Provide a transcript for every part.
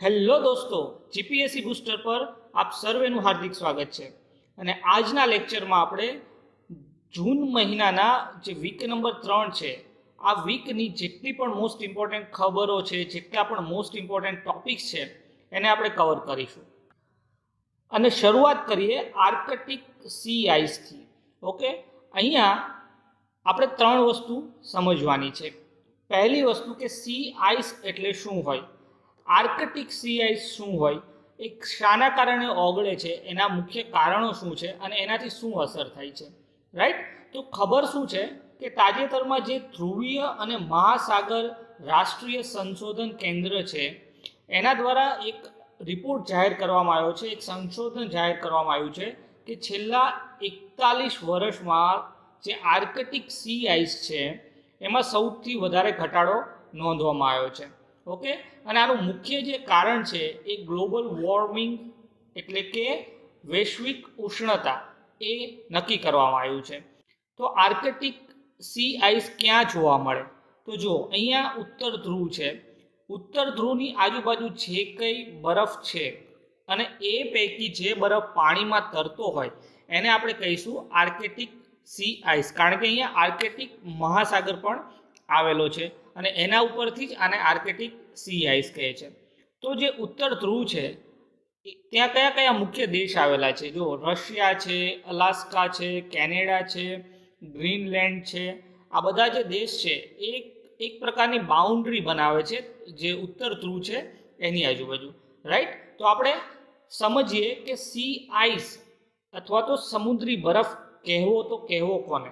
Hello દોસ્તો, GPSC booster પર આપ સર્વેનું હાર્દિક સ્વાગત છે. અને આજના લેક્ચરમાં આપણે જૂન મહિનાના જે વીક નંબર 3 છે, આ વીકની જેટલી પણ મોસ્ટ ઇમ્પોર્ટન્ટ ખબરો છે, જેટલા પણ મોસ્ટ ઇમ્પોર્ટન્ટ ટોપિક્સ છે, એને આપણે કવર કરીશું. અને શરૂઆત કરીએ આર્કટિક સી આઈસથી. ઓકે, અહીંયા આપણે 3 વસ્તુ સમજવાની છે. પહેલી વસ્તુ કે સી આઈસ એટલે શું હોય, આર્કટિક સી આઈસ શું હોય, એક શાના કારણે ઓગળે છે, એના મુખ્ય કારણો શું છે અને એનાથી શું અસર થાય છે. રાઈટ. તો ખબર શું છે કે તાજેતરમાં જે ધ્રુવીય અને મહાસાગર રાષ્ટ્રીય સંશોધન કેન્દ્ર છે, એના દ્વારા એક રિપોર્ટ જાહેર કરવામાં આવ્યો છે, એક સંશોધન જાહેર કરવામાં આવ્યું છે કે છેલ્લા 41 વર્ષમાં જે આર્કટિક સી આઈસ છે એમાં સૌથી વધારે ઘટાડો નોંધવામાં આવ્યો છે. ઓકે, અને આનું મુખ્ય જે કારણ છે એ ગ્લોબલ વોર્મિંગ એટલે કે વૈશ્વિક ઉષ્ણતા એ નક્કી કરવામાં આવ્યું છે. તો આર્કટિક સી આઈસ ક્યાં જોવા મળે? તો જો અહીંયા ઉત્તર ધ્રુવ છે, ઉત્તર ધ્રુવની આજુબાજુ જે કંઈ બરફ છે અને એ પૈકી જે બરફ પાણીમાં તરતો હોય એને આપણે કહીશું આર્કટિક સી આઈસ, કારણ કે અહીંયા આર્કટિક મહાસાગર પણ આવેલો છે અને એના ઉપરથી જ આને આર્કટિક સી આઈસ કહે છે. તો જે ઉત્તર ધ્રુવ છે ત્યાં કયા કયા મુખ્ય દેશ આવેલા છે? જો રશિયા છે, અલાસ્કા છે, કેનેડા છે, ગ્રીનલેન્ડ છે, આ બધા જે દેશ છે એ એક પ્રકારની બાઉન્ડ્રી બનાવે છે જે ઉત્તર ધ્રુવ છે એની આજુબાજુ. રાઈટ. તો આપણે સમજીએ કે સી આઈસ અથવા તો સમુદ્રી બરફ કહેવો તો કહેવો કોને?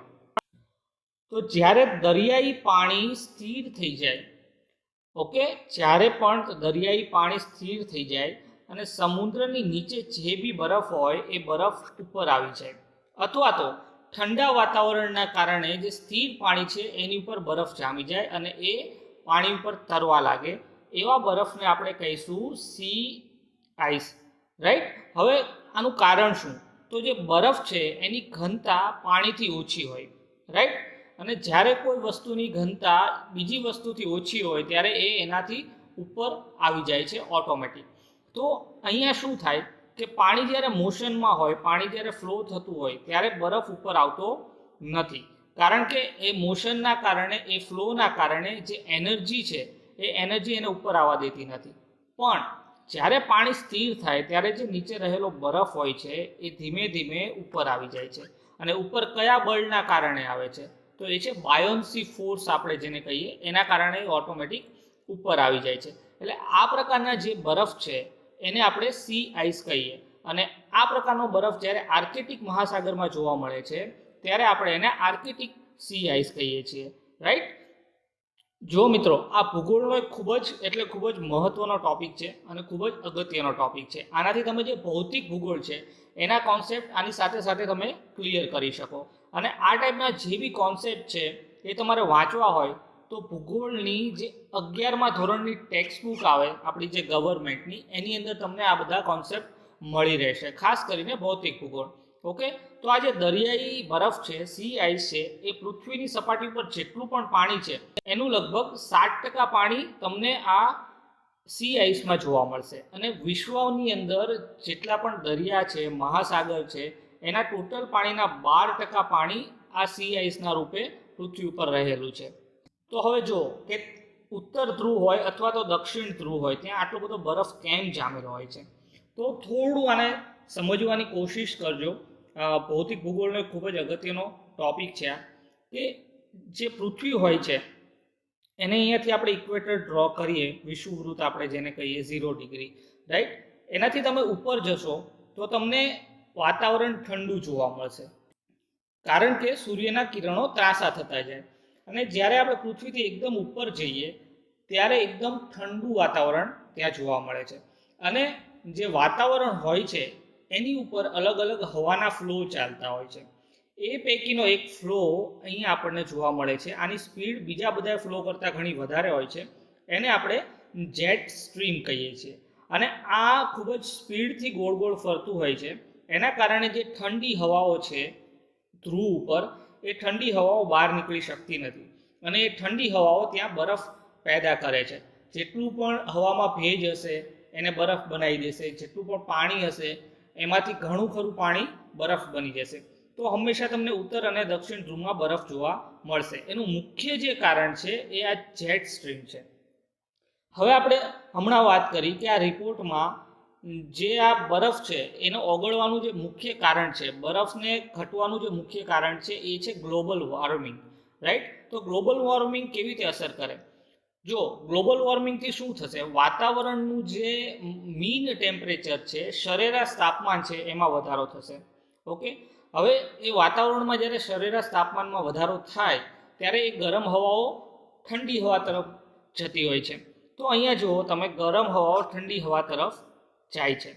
તો જ્યારે દરિયાઈ પાણી સ્થિર થઈ જાય, ઓકે, જ્યારે પણ દરિયાઈ પાણી સ્થિર થઈ જાય અને સમુદ્રની નીચે જે બી બરફ હોય એ બરફ ઉપર આવી જાય, અથવા તો ઠંડા વાતાવરણના કારણે જે સ્થિર પાણી છે એની ઉપર બરફ જામી જાય અને એ પાણી ઉપર તરવા લાગે, એવા બરફને આપણે કહીશું સી આઈસ. રાઈટ. હવે આનું કારણ શું? તો જે બરફ છે એની ઘનતા પાણીથી ઓછી હોય. રાઈટ. અને જ્યારે કોઈ વસ્તુની ઘનતા બીજી વસ્તુથી ઓછી હોય ત્યારે એ એનાથી ઉપર આવી જાય છે ઓટોમેટિક. તો અહીંયા શું થાય કે પાણી જ્યારે મોશનમાં હોય, પાણી જ્યારે ફ્લો થતું હોય ત્યારે બરફ ઉપર આવતો નથી, કારણ કે એ મોશનના કારણે, એ ફ્લોના કારણે જે એનર્જી છે એ એનર્જી એને ઉપર આવવા દેતી નથી. પણ જ્યારે પાણી સ્થિર થાય ત્યારે જે નીચે રહેલો બરફ હોય છે એ ધીમે ધીમે ઉપર આવી જાય છે. અને ઉપર કયા બળના કારણે આવે છે? તો એ છે બાયોન્સી ફોર્સ, આપણે જેને કહીએ, એના કારણે ઓટોમેટિક ઉપર આવી જાય છે. એટલે આ પ્રકારના જે બરફ છે એને આપણે સી આઈસ કહીએ. અને આ પ્રકારનો બરફ જ્યારે આર્કટિક મહાસાગરમાં જોવા મળે છે ત્યારે આપણે એને આર્કટિક સી આઈસ કહીએ છીએ. રાઈટ. જો મિત્રો, આ ભૂગોળનો એક ખૂબ જ મહત્વનો ટોપિક છે અને ખૂબ જ અગત્યનો ટોપિક છે. આનાથી તમે જે ભૌતિક ભૂગોળ છે એના કોન્સેપ્ટ આની સાથે સાથે તમે ક્લિયર કરી શકો. અને આ ટાઈપના જે બી કોન્સેપ્ટ છે એ તમારે વાંચવા હોય તો ભૂગોળની જે 11મા ધોરણની ટેક્સ્ટ બુક આવે આપણી જે ગવર્મેન્ટની, એની અંદર તમને આ બધા કોન્સેપ્ટ મળી રહેશે, ખાસ કરીને ભૌતિક ભૂગોળ. ઓકે. તો આ જે દરિયાઈ બરફ છે, સી આઈસ છે, એ પૃથ્વીની સપાટી ઉપર જેટલું પણ પાણી છે એનું લગભગ 60% પાણી તમને આ સી આઈસમાં જોવા મળશે. અને વિશ્વની અંદર જેટલા પણ દરિયા છે, મહાસાગર છે, એના ટોટલ પાણીના 12% પાણી આ સી આઈસના રૂપે પૃથ્વી ઉપર રહેલું છે. તો હવે જો કે ઉત્તર ધ્રુવ હોય અથવા તો દક્ષિણ ધ્રુવ હોય, ત્યાં આટલો બધો બરફ કેમ જામેલો હોય છે? તો થોડું આને સમજવાની કોશિશ કરજો. ભૌતિક ભૂગોળનો ખૂબ જ અગત્યનો ટોપિક છે આ, કે જે પૃથ્વી હોય છે એને અહીંયાથી આપણે ઇક્વેટર ડ્રો કરીએ, વિષુવવૃત્ત આપણે જેને કહીએ 0 ડિગ્રી. રાઈટ. એનાથી તમે ઉપર જશો તો તમને વાતાવરણ ઠંડુ જોવા મળશે, કારણ કે સૂર્યના કિરણો ત્રાંસા થતા જાય. અને જ્યારે આપણે પૃથ્વીથી એકદમ ઉપર જઈએ ત્યારે એકદમ ઠંડુ વાતાવરણ ત્યાં જોવા મળે છે. અને જે વાતાવરણ હોય છે એની ઉપર અલગ અલગ હવાના ફ્લો ચાલતા હોય છે. એ પૈકીનો એક ફ્લો અહીંયા આપણને જોવા મળે છે. આની સ્પીડ બીજા બધા ફ્લો કરતાં ઘણી વધારે હોય છે. એને આપણે જેટ સ્ટ્રીમ કહીએ છીએ. અને આ ખૂબ જ સ્પીડથી ગોળ ગોળ ફરતું હોય છે. એના કારણે જે ઠંડી હવાઓ છે ધ્રુવ ઉપર, એ ઠંડી હવાઓ બહાર નીકળી શકતી નથી અને એ ઠંડી હવાઓ ત્યાં બરફ પેદા કરે છે. જેટલું પણ હવામાં ભેજ હશે એને બરફ બનાવી દેશે, જેટલું પણ પાણી હશે એમાંથી ઘણું ખરું પાણી બરફ બની જશે. તો હંમેશા તમને ઉત્તર અને દક્ષિણ ધ્રુવમાં બરફ જોવા મળશે. એનું મુખ્ય જે કારણ છે એ આ જેટ સ્ટ્રીમ છે. હવે આપણે હમણાં વાત કરી કે આ રિપોર્ટમાં જે આ બરફ છે એને ઓગળવાનું જે મુખ્ય કારણ છે, બરફને ઘટવાનું જે મુખ્ય કારણ છે એ છે ગ્લોબલ વોર્મિંગ, રાઈટ? તો ગ્લોબલ વોર્મિંગ કેવી રીતે અસર કરે? જો ગ્લોબલ વોર્મિંગથી શું થશે, વાતાવરણનું જે મીન ટેમ્પરેચર છે, સરેરાશ તાપમાન છે એમાં વધારો થશે. ઓકે, હવે એ વાતાવરણમાં જ્યારે સરેરાશ તાપમાનમાં વધારો થાય ત્યારે એ ગરમ હવાઓ ઠંડી હવા તરફ જતી હોય છે. તો અહીંયા જુઓ તમે, ગરમ હવાઓ ઠંડી હવા તરફ જાય છે.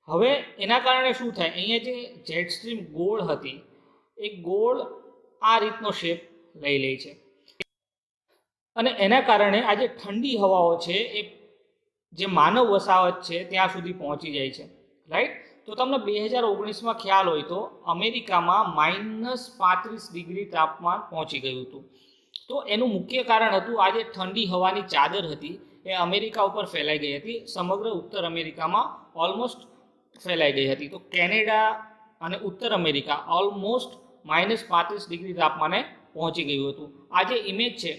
હવે એના કારણે શું થાય, અહીંયા જે જેટ સ્ટ્રીમ ગોળ હતી એ ગોળ આ રીતનો શેપ લઈ લે છે અને એના કારણે આ જે ઠંડી હવાઓ છે એ જે માનવ વસાહત છે ત્યાં સુધી પહોંચી જાય છે, રાઈટ? તો તમને 2019માં ખ્યાલ હોય તો અમેરિકામાં -35 ડિગ્રી તાપમાન પહોંચી ગયું હતું. તો એનું મુખ્ય કારણ હતું આ જે ઠંડી હવાની ચાદર હતી એ અમેરિકા ઉપર ફેલાઈ ગઈ હતી, સમગ્ર ઉત્તર અમેરિકામાં ઓલમોસ્ટ ફેલાઈ ગઈ હતી. તો કેનેડા અને ઉત્તર અમેરિકા ઓલમોસ્ટ -35 ડિગ્રી તાપમાને પહોંચી ગયું હતું. આ જે ઇમેજ છે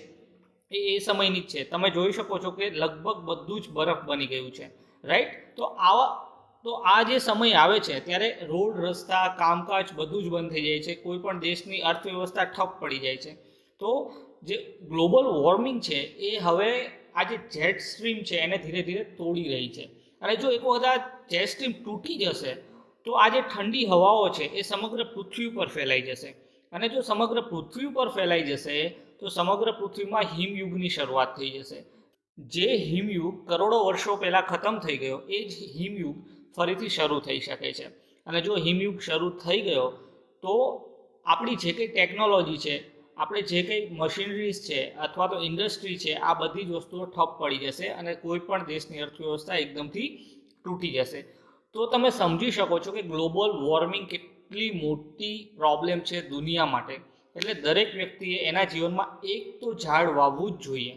એ સમયની જ છે. તમે જોઈ શકો છો કે લગભગ બધું જ બરફ બની ગયું છે, રાઈટ? તો આ જે સમય આવે છે ત્યારે રોડ, રસ્તા, કામકાજ બધું જ બંધ થઈ જાય છે. કોઈ પણ દેશની અર્થવ્યવસ્થા ઠપ પડી જાય છે. તો જે ગ્લોબલ વોર્મિંગ છે એ હવે આ જે જેટ સ્ટ્રીમ છે એને ધીરે ધીરે તોડી રહી છે. અને જો એક વખત આ જેટ સ્ટ્રીમ તૂટી જશે તો આ જે ઠંડી હવાઓ છે એ સમગ્ર પૃથ્વી ઉપર ફેલાઈ જશે. અને જો સમગ્ર પૃથ્વી ઉપર ફેલાઈ જશે તો સમગ્ર પૃથ્વીમાં હિમયુગની શરૂઆત થઈ જશે. જે હિમયુગ કરોડો વર્ષો પહેલાં ખતમ થઈ ગયો એ જ હિમયુગ ફરીથી શરૂ થઈ શકે છે. અને જો હિમયુગ શરૂ થઈ ગયો તો આપણી જે કંઈ ટેકનોલોજી છે, આપણે જે કંઈ મશીનરીઝ છે અથવા તો ઇન્ડસ્ટ્રી છે, આ બધી જ વસ્તુઓ ઠપ પડી જશે અને કોઈ પણ દેશની અર્થવ્યવસ્થા એકદમથી તૂટી જશે. તો તમે સમજી શકો છો કે ગ્લોબલ વોર્મિંગ કેટલી મોટી પ્રોબ્લેમ છે દુનિયા માટે. એટલે દરેક વ્યક્તિએ એના જીવનમાં એક તો ઝાડ વાવવું જ જોઈએ.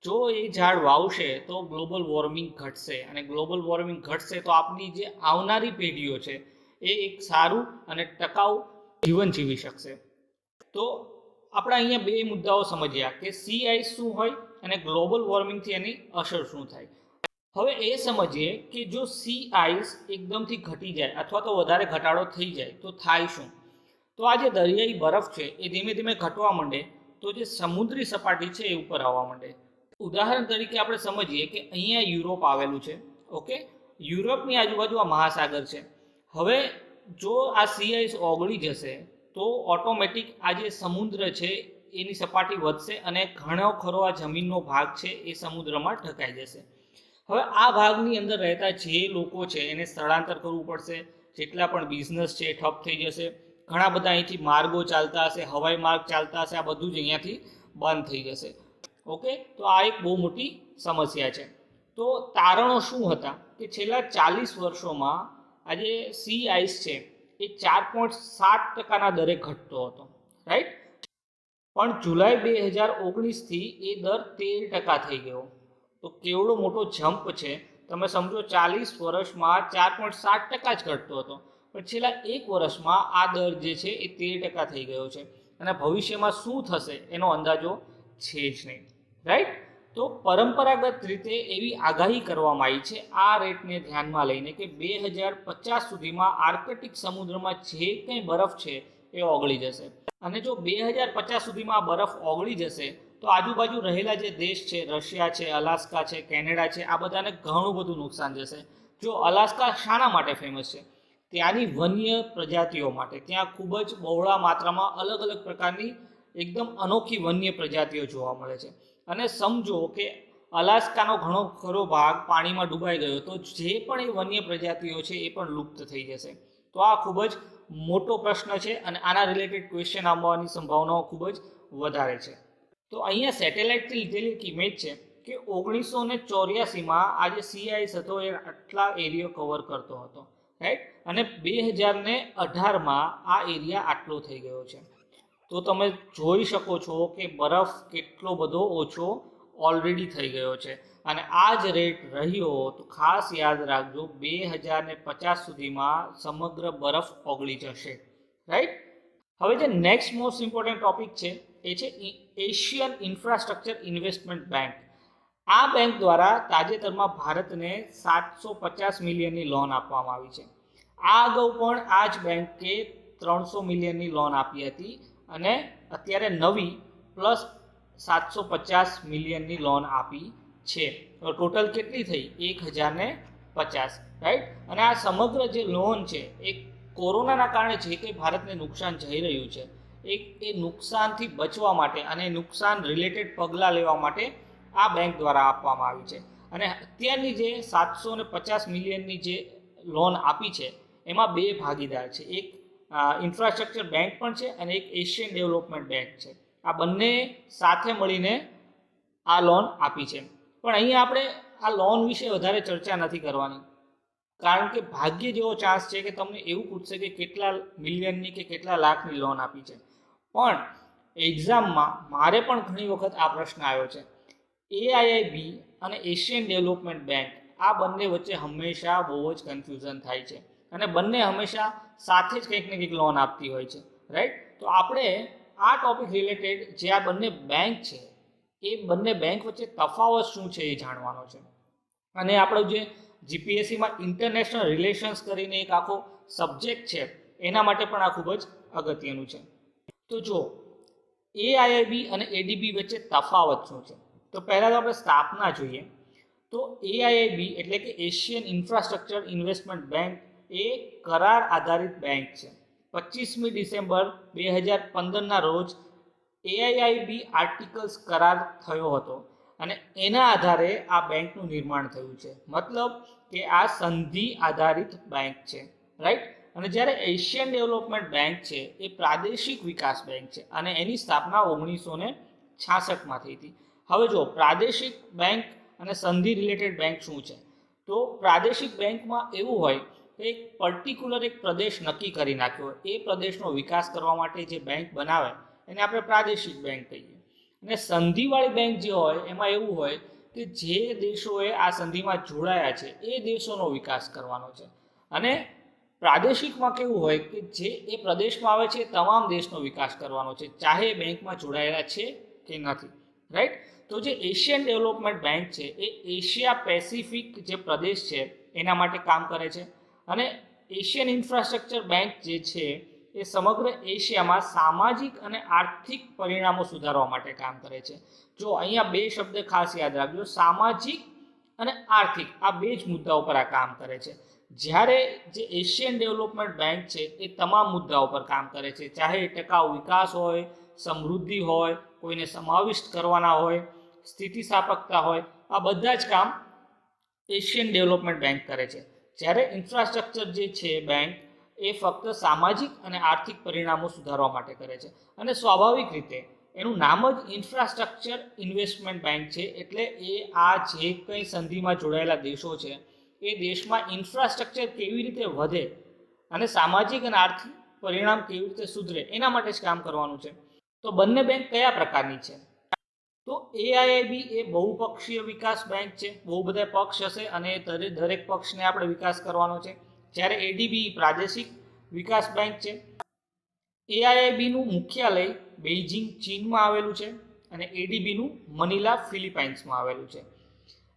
જો એ ઝાડ વાવશે તો ગ્લોબલ વોર્મિંગ ઘટશે, અને ગ્લોબલ વોર્મિંગ ઘટશે તો આપણી જે આવનારી પેઢીઓ છે એ એક સારું અને ટકાઉ જીવન જીવી શકશે. તો આપણે અહીંયા બે મુદ્દાઓ સમજ્યા કે સી આઈસ શું હોય અને ગ્લોબલ વોર્મિંગથી એની અસર શું થાય. હવે એ સમજીએ કે જો સી આઈસ એકદમથી ઘટી જાય અથવા તો વધારે ઘટાડો થઈ જાય તો થાય શું? તો આ જે દરિયાઈ બરફ છે એ ધીમે ધીમે ઘટવા માંડે તો જે સમુદ્રી સપાટી છે એ ઉપર આવવા માંડે. ઉદાહરણ તરીકે આપણે સમજીએ કે અહીંયા યુરોપ આવેલું છે. ઓકે, યુરોપની આજુબાજુ આ મહાસાગર છે. હવે જો આ સી આઈસ ઓગળી જશે તો ઓટોમેટિક આ જે સમુદ્ર છે એની સપાટી વધશે અને ઘણો ખરો આ જમીનનો ભાગ છે એ સમુદ્રમાં ઢકાઈ જશે. હવે આ ભાગની અંદર રહેતા જે લોકો છે એને સ્થળાંતર કરવું પડશે. જેટલા પણ બિઝનેસ છે એ ઠપ થઈ જશે. ઘણા બધા અહીંથી માર્ગો ચાલતા હશે, હવાઈ માર્ગ ચાલતા હશે, આ બધું જ અહીંયાથી બંધ થઈ જશે. ઓકે, તો આ એક બહુ મોટી સમસ્યા છે. તો તારણો શું હતા કે છેલ્લા 40 વર્ષોમાં આ જે સી આઈસ છે એ 4.7% દરે ઘટતો હતો, રાઈટ? પણ જુલાઈ 2019થી એ દર 13% થઈ ગયો. તો કેવડો મોટો જમ્પ છે. તમે સમજો 40 વર્ષમાં 4.7% જ ઘટતો હતો, પણ છેલ્લા 1 વર્ષમાં આ દર જે છે એ 13% થઈ ગયો છે. અને ભવિષ્યમાં શું થશે એનો અંદાજો છે જ નહીં, રાઈટ? તો પરંપરાગત રીતે એવી આગાહી કરવામાં આવી છે આ રેટને ધ્યાનમાં લઈને કે 2050 સુધીમાં આર્કટિક સમુદ્રમાં જે કંઈ બરફ છે એ ઓગળી જશે. અને જો 2050 સુધીમાં આ બરફ ઓગળી જશે તો આજુબાજુ રહેલા જે દેશ છે, રશિયા છે, અલાસ્કા છે, કેનેડા છે, આ બધાને ઘણું બધું નુકસાન જશે. જો અલાસ્કા શાના માટે ફેમસ છે? ત્યાંની વન્ય પ્રજાતિઓ માટે. ત્યાં ખૂબ જ બહોળા માત્રામાં અલગ અલગ પ્રકારની એકદમ અનોખી વન્ય પ્રજાતિઓ જોવા મળે છે. અને સમજો કે અલાસ્કાનો ઘણો ખરો ભાગ પાણીમાં ડૂબાઈ ગયો તો જે પણ એ વન્ય પ્રજાતિઓ છે એ પણ લુપ્ત થઈ જશે. તો આ ખૂબ જ મોટો પ્રશ્ન છે અને આના રિલેટેડ ક્વેશ્ચન આવવાની સંભાવનાઓ ખૂબ જ વધારે છે. તો અહીંયા સેટેલાઇટથી લીધેલી એક ઇમેજ છે કે 1984માં આ જે સી આઈસ હતો એ આટલા એરિયો કવર કરતો હતો, રાઈટ? અને 2018માં આ એરિયા આટલો થઈ ગયો છે. તો તમે જોઈ શકો છો કે બરફ કેટલો બધો ઓછો ઓલરેડી થઈ ગયો છે અને આ જ રેટ રહ્યો તો ખાસ યાદ રાખજો 2050 સુધીમાં સમગ્ર બરફ ઓગળી જશે, રાઈટ. હવે જે નેક્સ્ટ મોસ્ટ ઇમ્પોર્ટન્ટ ટોપિક છે એ છે એશિયન ઇન્ફ્રાસ્ટ્રક્ચર ઇન્વેસ્ટમેન્ટ બેંક. આ બેંક દ્વારા તાજેતરમાં ભારતને 750 મિલિયનની લોન આપવામાં આવી છે. આ અગાઉ પણ આ જ બેંકે 300 મિલિયનની લોન આપી હતી અને અત્યારે નવી પ્લસ 750 મિલિયનની લોન આપી છે. તો ટોટલ કેટલી થઈ? 1050, રાઈટ. અને આ સમગ્ર જે લોન છે એ કોરોનાના કારણે જે કંઈ ભારતને નુકસાન જઈ રહ્યું છે એ નુકસાનથી બચવા માટે અને નુકસાન રિલેટેડ પગલાં લેવા માટે આ બેંક દ્વારા આપવામાં આવી છે. અને અત્યારની જે 750 મિલિયનની જે લોન આપી છે એમાં બે ભાગીદાર છે, એક ઇન્ફ્રાસ્ટ્રક્ચર બેંક પણ છે અને એક એશિયન ડેવલપમેન્ટ બેંક છે. આ બંને સાથે મળીને આ લોન આપી છે. પણ અહીંયા આપણે આ લોન વિશે વધારે ચર્ચા નથી કરવાની, કારણ કે ભાગ્ય જેવો ચાન્સ છે કે તમને એવું પૂછશે કે કેટલા મિલિયનની કે કેટલા લાખની લોન આપી છે. પણ એક્ઝામમાં મારે પણ ઘણી વખત આ પ્રશ્ન આવ્યો છે. એઆઈઆઈબી અને એશિયન ડેવલપમેન્ટ બેંક આ બંને વચ્ચે હંમેશા બહુ જ કન્ફ્યુઝન થાય છે અને બંને હંમેશા સાથે જ કંઈક ને કંઈક લોન આપતી હોય છે, રાઈટ. તો આપણે આ ટોપિક રિલેટેડ જે આ બંને બેંક છે એ બંને બેંક વચ્ચે તફાવત શું છે એ જાણવાનો છે. અને આપણો જે જીપીએસસીમાં ઇન્ટરનેશનલ રિલેશન્સ કરીને એક આખો સબ્જેક્ટ છે એના માટે પણ આ ખૂબ જ અગત્યનું છે. તો જો એઆઈઆઈબી અને એડીબી વચ્ચે તફાવત શું છે, તો પહેલાં તો આપણે સ્થાપના જોઈએ. તો એઆઈઆઈબી એટલે કે એશિયન ઇન્ફ્રાસ્ટ્રક્ચર ઇન્વેસ્ટમેન્ટ બેંક એ કરાર આધારિત બેંક છે. 25મી ડિસેમ્બર 2015ના રોજ એઆઈઆઈબી આર્ટિકલ્સ કરાર થયો હતો અને એના આધારે આ બેંકનું નિર્માણ થયું છે. મતલબ કે આ સંધિ આધારિત બેંક છે, રાઈટ. અને જ્યારે એશિયન ડેવલપમેન્ટ બેંક છે એ પ્રાદેશિક વિકાસ બેંક છે અને એની સ્થાપના 1966માં થઈ હતી. હવે જો પ્રાદેશિક બેંક અને સંધિ રિલેટેડ બેંક શું છે, તો પ્રાદેશિક બેંકમાં એવું હોય કે એક પર્ટિક્યુલર એક પ્રદેશ નક્કી કરી નાખ્યો હોય, એ પ્રદેશનો વિકાસ કરવા માટે જે બેંક બનાવે એને આપણે પ્રાદેશિક બેંક કહીએ. અને સંધિવાળી બેંક જે હોય એમાં એવું હોય કે જે દેશોએ આ સંધિમાં જોડાયા છે એ દેશોનો વિકાસ કરવાનો છે. અને પ્રાદેશિકમાં કેવું હોય કે જે એ પ્રદેશમાં આવે છે તમામ દેશનો વિકાસ કરવાનો છે, ચાહે બેંકમાં જોડાયેલા છે કે નથી, રાઈટ. તો જે એશિયન ડેવલપમેન્ટ બેંક છે એ એશિયા પેસિફિક જે પ્રદેશ છે એના માટે કામ કરે છે. અને એશિયન ઇન્ફ્રાસ્ટ્રક્ચર બેંક જે છે એ સમગ્ર એશિયામાં સામાજિક અને આર્થિક પરિણામો સુધારવા માટે કામ કરે છે. જો અહીંયા બે શબ્દ ખાસ યાદ રાખજો, સામાજિક અને આર્થિક, આ બે જ મુદ્દાઓ પર આ કામ કરે છે. જ્યારે જે એશિયન ડેવલપમેન્ટ બેંક છે એ તમામ મુદ્દાઓ પર કામ કરે છે, ચાહે ટકાઉ વિકાસ હોય, સમૃદ્ધિ હોય, કોઈને સમાવિષ્ટ કરવાના હોય, સ્થિતિસ્થાપકતા હોય, આ બધા જ કામ એશિયન ડેવલપમેન્ટ બેંક કરે છે. જ્યારે ઇન્ફ્રાસ્ટ્રક્ચર જે છે બેંક એ ફક્ત સામાજિક અને આર્થિક પરિણામો સુધારવા માટે કરે છે. અને સ્વાભાવિક રીતે એનું નામ જ ઇન્ફ્રાસ્ટ્રક્ચર ઇન્વેસ્ટમેન્ટ બેંક છે, એટલે એ આ જે કંઈ સંધિમાં જોડાયેલા દેશો છે એ દેશમાં ઇન્ફ્રાસ્ટ્રક્ચર કેવી રીતે વધે અને સામાજિક અને આર્થિક પરિણામ કેવી રીતે સુધરે એના માટે જ કામ કરવાનું છે. તો બંને બેંક કયા પ્રકારની છે, તો એઆઈઆઈબી એ બહુપક્ષીય વિકાસ બેંક છે, બહુ બધા પક્ષ હશે અને દરેક પક્ષને આપણે વિકાસ કરવાનો છે. જ્યારે એડીબી પ્રાદેશિક વિકાસ બેંક છે. એઆઈઆઈબીનું મુખ્યાલય બેઇજિંગ ચીનમાં આવેલું છે અને એડીબીનું મનીલા ફિલિપાઇન્સમાં આવેલું છે.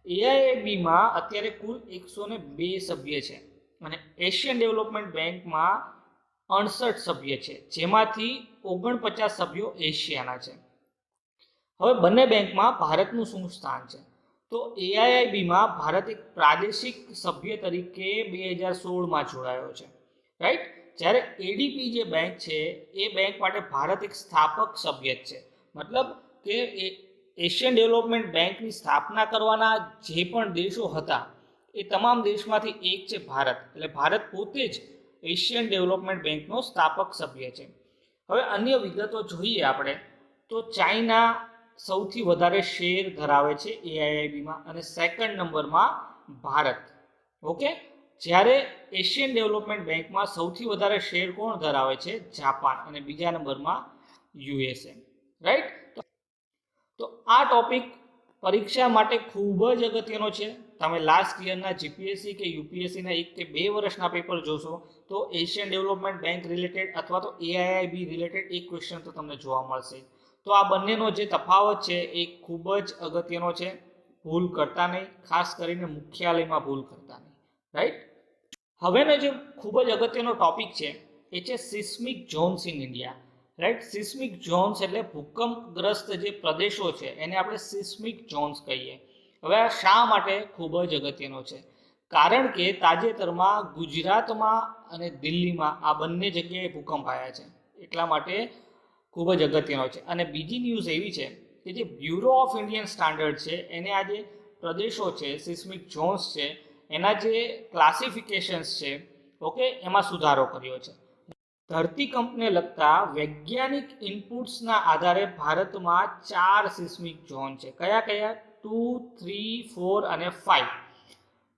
એઆઈઆઈબીમાં અત્યારે કુલ 102 સભ્ય છે અને એશિયન ડેવલપમેન્ટ બેંકમાં 68 સભ્ય છે, જેમાંથી 49 સભ્યો એશિયાના છે. હવે બંને બેંકમાં ભારતનું શું સ્થાન છે, તો એઆઈઆઈબીમાં ભારત એક પ્રાદેશિક સભ્ય તરીકે 2016માં જોડાયો છે, રાઈટ. જ્યારે એડીબી જે બેંક છે એ બેંક માટે ભારત એક સ્થાપક સભ્ય છે. મતલબ કે એશિયન ડેવલપમેન્ટ બેંકની સ્થાપના કરવાના જે પણ દેશો હતા એ તમામ દેશમાંથી એક છે ભારત, એટલે ભારત પોતે જ એશિયન ડેવલપમેન્ટ બેંકનો સ્થાપક સભ્ય છે. હવે અન્ય વિગતો જોઈએ આપણે તો ચાઇના સૌથી વધારે શેર ધરાવે છે એઆઈઆઈબીમાં અને સેકન્ડ નંબરમાં ભારત, ઓકે. જ્યારે એશિયન ડેવલપમેન્ટ બેંકમાં સૌથી વધારે શેર કોણ ધરાવે છે, જાપાન, અને બીજા નંબરમાં યુએસએ, રાઈટ. તો આ ટોપિક પરીક્ષા માટે ખૂબ જ અગત્યનો છે. તમે લાસ્ટ યરના જીપીએસસી કે યુપીએસસીના 1 કે 2 વર્ષના પેપર જોશો તો એશિયન ડેવલપમેન્ટ બેંક રિલેટેડ અથવા તો એઆઈઆઈબી રિલેટેડ એક ક્વેશ્ચન તો તમને જોવા મળશે. તો આ બંનેનો જે તફાવત છે એ ખૂબ જ અગત્યનો છે. ભૂલ કરતા નહીં, ખાસ કરીને મુખ્યાલયમાં ભૂલ કરતા નહીં. રાઈટ. હવેનો જે ખૂબ જ અગત્યનો ટોપિક છે એ છે seismic zones in India. Right. Seismic zones એટલે ભૂકંપગ્રસ્ત જે પ્રદેશો છે એને આપણે સિસ્મિક ઝોન્સ કહીએ. હવે આ શા માટે ખૂબ જ અગત્યનો છે? કારણ કે તાજેતરમાં ગુજરાતમાં અને દિલ્હીમાં આ બંને જગ્યાએ ભૂકંપ આવ્યા છે, એટલા માટે ખૂબ જ અગત્યનો છે. અને બીજી ન્યૂઝ એવી છે કે જે બ્યુરો ઓફ ઇન્ડિયન સ્ટાન્ડર્ડ છે એને આ જે પ્રદેશો છે સિસ્મિક ઝોન્સ છે એના જે ક્લાસિફિકેશન્સ છે ઓકે એમાં સુધારો કર્યો છે. ધરતીકંપને લગતા વૈજ્ઞાનિક ઇનપુટ્સના આધારે ભારતમાં 4 સિસ્મિક ઝોન છે. કયા કયા? 2, 3, 4 અને 5.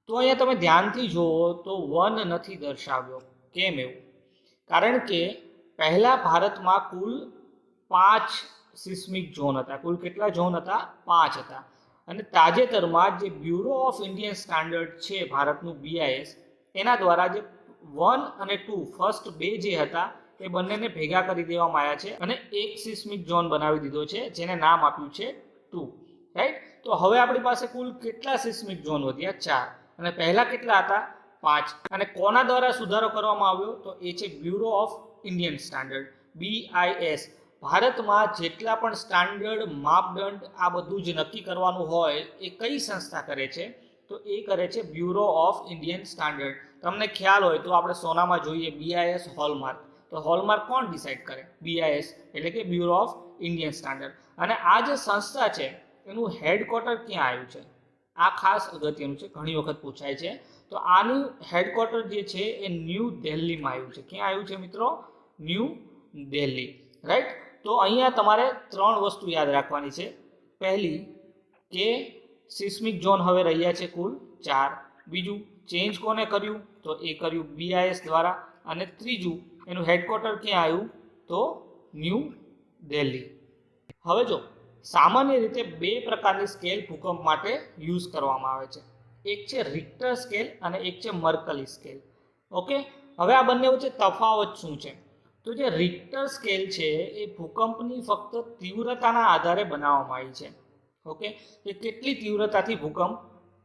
તો અહીંયા તમે ધ્યાનથી જુઓ તો 1 નથી દર્શાવ્યો. કેમ એવું? કારણ કે પહેલા ભારતમાં કુલ 5 સિસ્મિક ઝોન હતા. કુલ કેટલા ઝોન હતા? 5 હતા. અને તાજેતરમાં જે બ્યુરો ઓફ ઇન્ડિયન સ્ટાન્ડર્ડ છે ભારતનું BIS એના દ્વારા જે 1 અને 2 ફર્સ્ટ 2 જે હતા એ બંનેને ભેગા કરી દેવામાં આવ્યા છે અને એક સિસ્મિક ઝોન બનાવી દીધો છે જેને નામ આપ્યું છે 2. રાઈટ. તો હવે આપણી પાસે કુલ કેટલા સિસ્મિક ઝોન વધ્યા? 4. અને પહેલા કેટલા હતા? 5. અને કોના દ્વારા સુધારો કરવામાં આવ્યો? તો એ છે bureau of Indian standard BIS. ભારતમાં જેટલા પણ સ્ટાન્ડર્ડ માપદંડ આ બધું જ નક્કી કરવાનું હોય એ કઈ સંસ્થા કરે છે? તો એ કરે છે બ્યુરો ઓફ ઇન્ડિયન સ્ટાન્ડર્ડ. તમને ખ્યાલ હોય તો આપણે સોનામાં જોઈએ BIS હોલમાર્ક. તો હોલમાર્ક કોણ ડિસાઇડ કરે? BIS એટલે કે બ્યુરો ઓફ ઇન્ડિયન સ્ટાન્ડર્ડ. અને આ જે સંસ્થા છે એનું હેડક્વાર્ટર ક્યાં આવ્યું છે? આ ખાસ અગત્યનું છે, ઘણી વખત પૂછાય છે. તો આનું હેડક્વાર્ટર જે છે એ ન્યૂ દિલ્હીમાં આવ્યું છે. ક્યાં આવ્યું છે મિત્રો? ન્યૂ દિલ્હી. રાઈટ. તો અહીંયા તમારે 3 વસ્તુ યાદ રાખવાની છે. પહેલી કે સિસ્મિક ઝોન હવે રહ્યા છે કુલ 4. બીજું, ચેન્જ કોને કર્યું? તો એ કર્યું BIS દ્વારા. અને ત્રીજું, એનું હેડક્વાર્ટર ક્યાં આવ્યું? તો ન્યૂ દિલ્હી. હવે જો સામાન્ય રીતે 2 પ્રકારની સ્કેલ ભૂકંપ માટે યુઝ કરવામાં આવે છે. એક છે રિક્ટર સ્કેલ અને એક છે મર્કલી સ્કેલ. ઓકે. હવે આ બંને વચ્ચે તફાવત શું છે? તો જે રિક્ટર સ્કેલ છે એ ભૂકંપની ફક્ત તીવ્રતાના આધારે બનાવવામાં આવી છે. ઓકે. કે કેટલી તીવ્રતાથી ભૂકંપ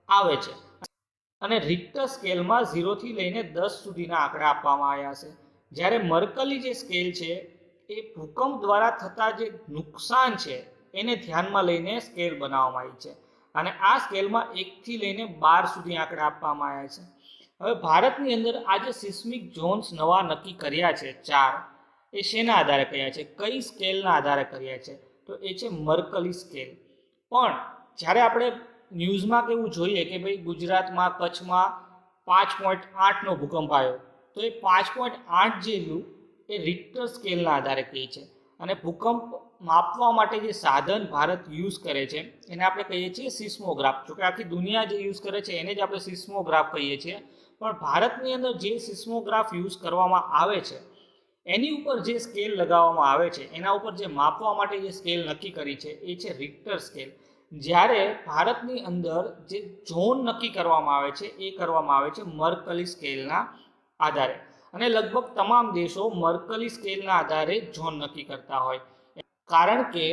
આવે છે. અને રિક્ટર સ્કેલમાં 0 થી લઈને 10 સુધીના આંકડા આપવામાં આવ્યા છે. જ્યારે મર્કલી જે સ્કેલ છે એ ભૂકંપ દ્વારા થતા જે નુકસાન છે એને ધ્યાનમાં લઈને સ્કેલ બનાવવામાં આવી છે. અને આ સ્કેલમાં 1 થી લઈને 12 સુધી આંકડા આપવામાં આવ્યા છે. હવે ભારતની અંદર આ જે સિસ્મિક ઝોન્સ નવા નક્કી કર્યા છે 4, એ શેના આધારે કર્યા છે? કઈ સ્કેલના આધારે કર્યા છે? તો એ છે મર્કલી સ્કેલ. પણ જ્યારે આપણે ન્યૂઝમાં કેવું જોઈએ કે ભાઈ ગુજરાતમાં કચ્છમાં 5.8નો ભૂકંપ આવ્યો, તો એ 5.8 જેટલું એ રિક્ટર સ્કેલના આધારે કહે છે. અને ભૂકંપ માપવા માટે જે સાધન ભારત યુઝ કરે છે એને આપણે કહીએ છીએ સિસ્મોગ્રાફ. જોકે આખી દુનિયા જે યુઝ કરે છે એને જ આપણે સિસ્મોગ્રાફ કહીએ છીએ. પણ ભારતની અંદર જે સિસ્મોગ્રાફ યુઝ કરવામાં આવે છે એની ઉપર જે સ્કેલ લગાવવામાં આવે છે, એના ઉપર જે માપવા માટે જે સ્કેલ નક્કી કરી છે એ છે રિક્ટર સ્કેલ. જ્યારે ભારતની અંદર જે ઝોન નક્કી કરવામાં આવે છે એ કરવામાં આવે છે મર્કલી સ્કેલના આધારે. અને લગભગ તમામ દેશો મર્કલી સ્કેલના આધારે ઝોન નક્કી કરતા હોય. કારણ કે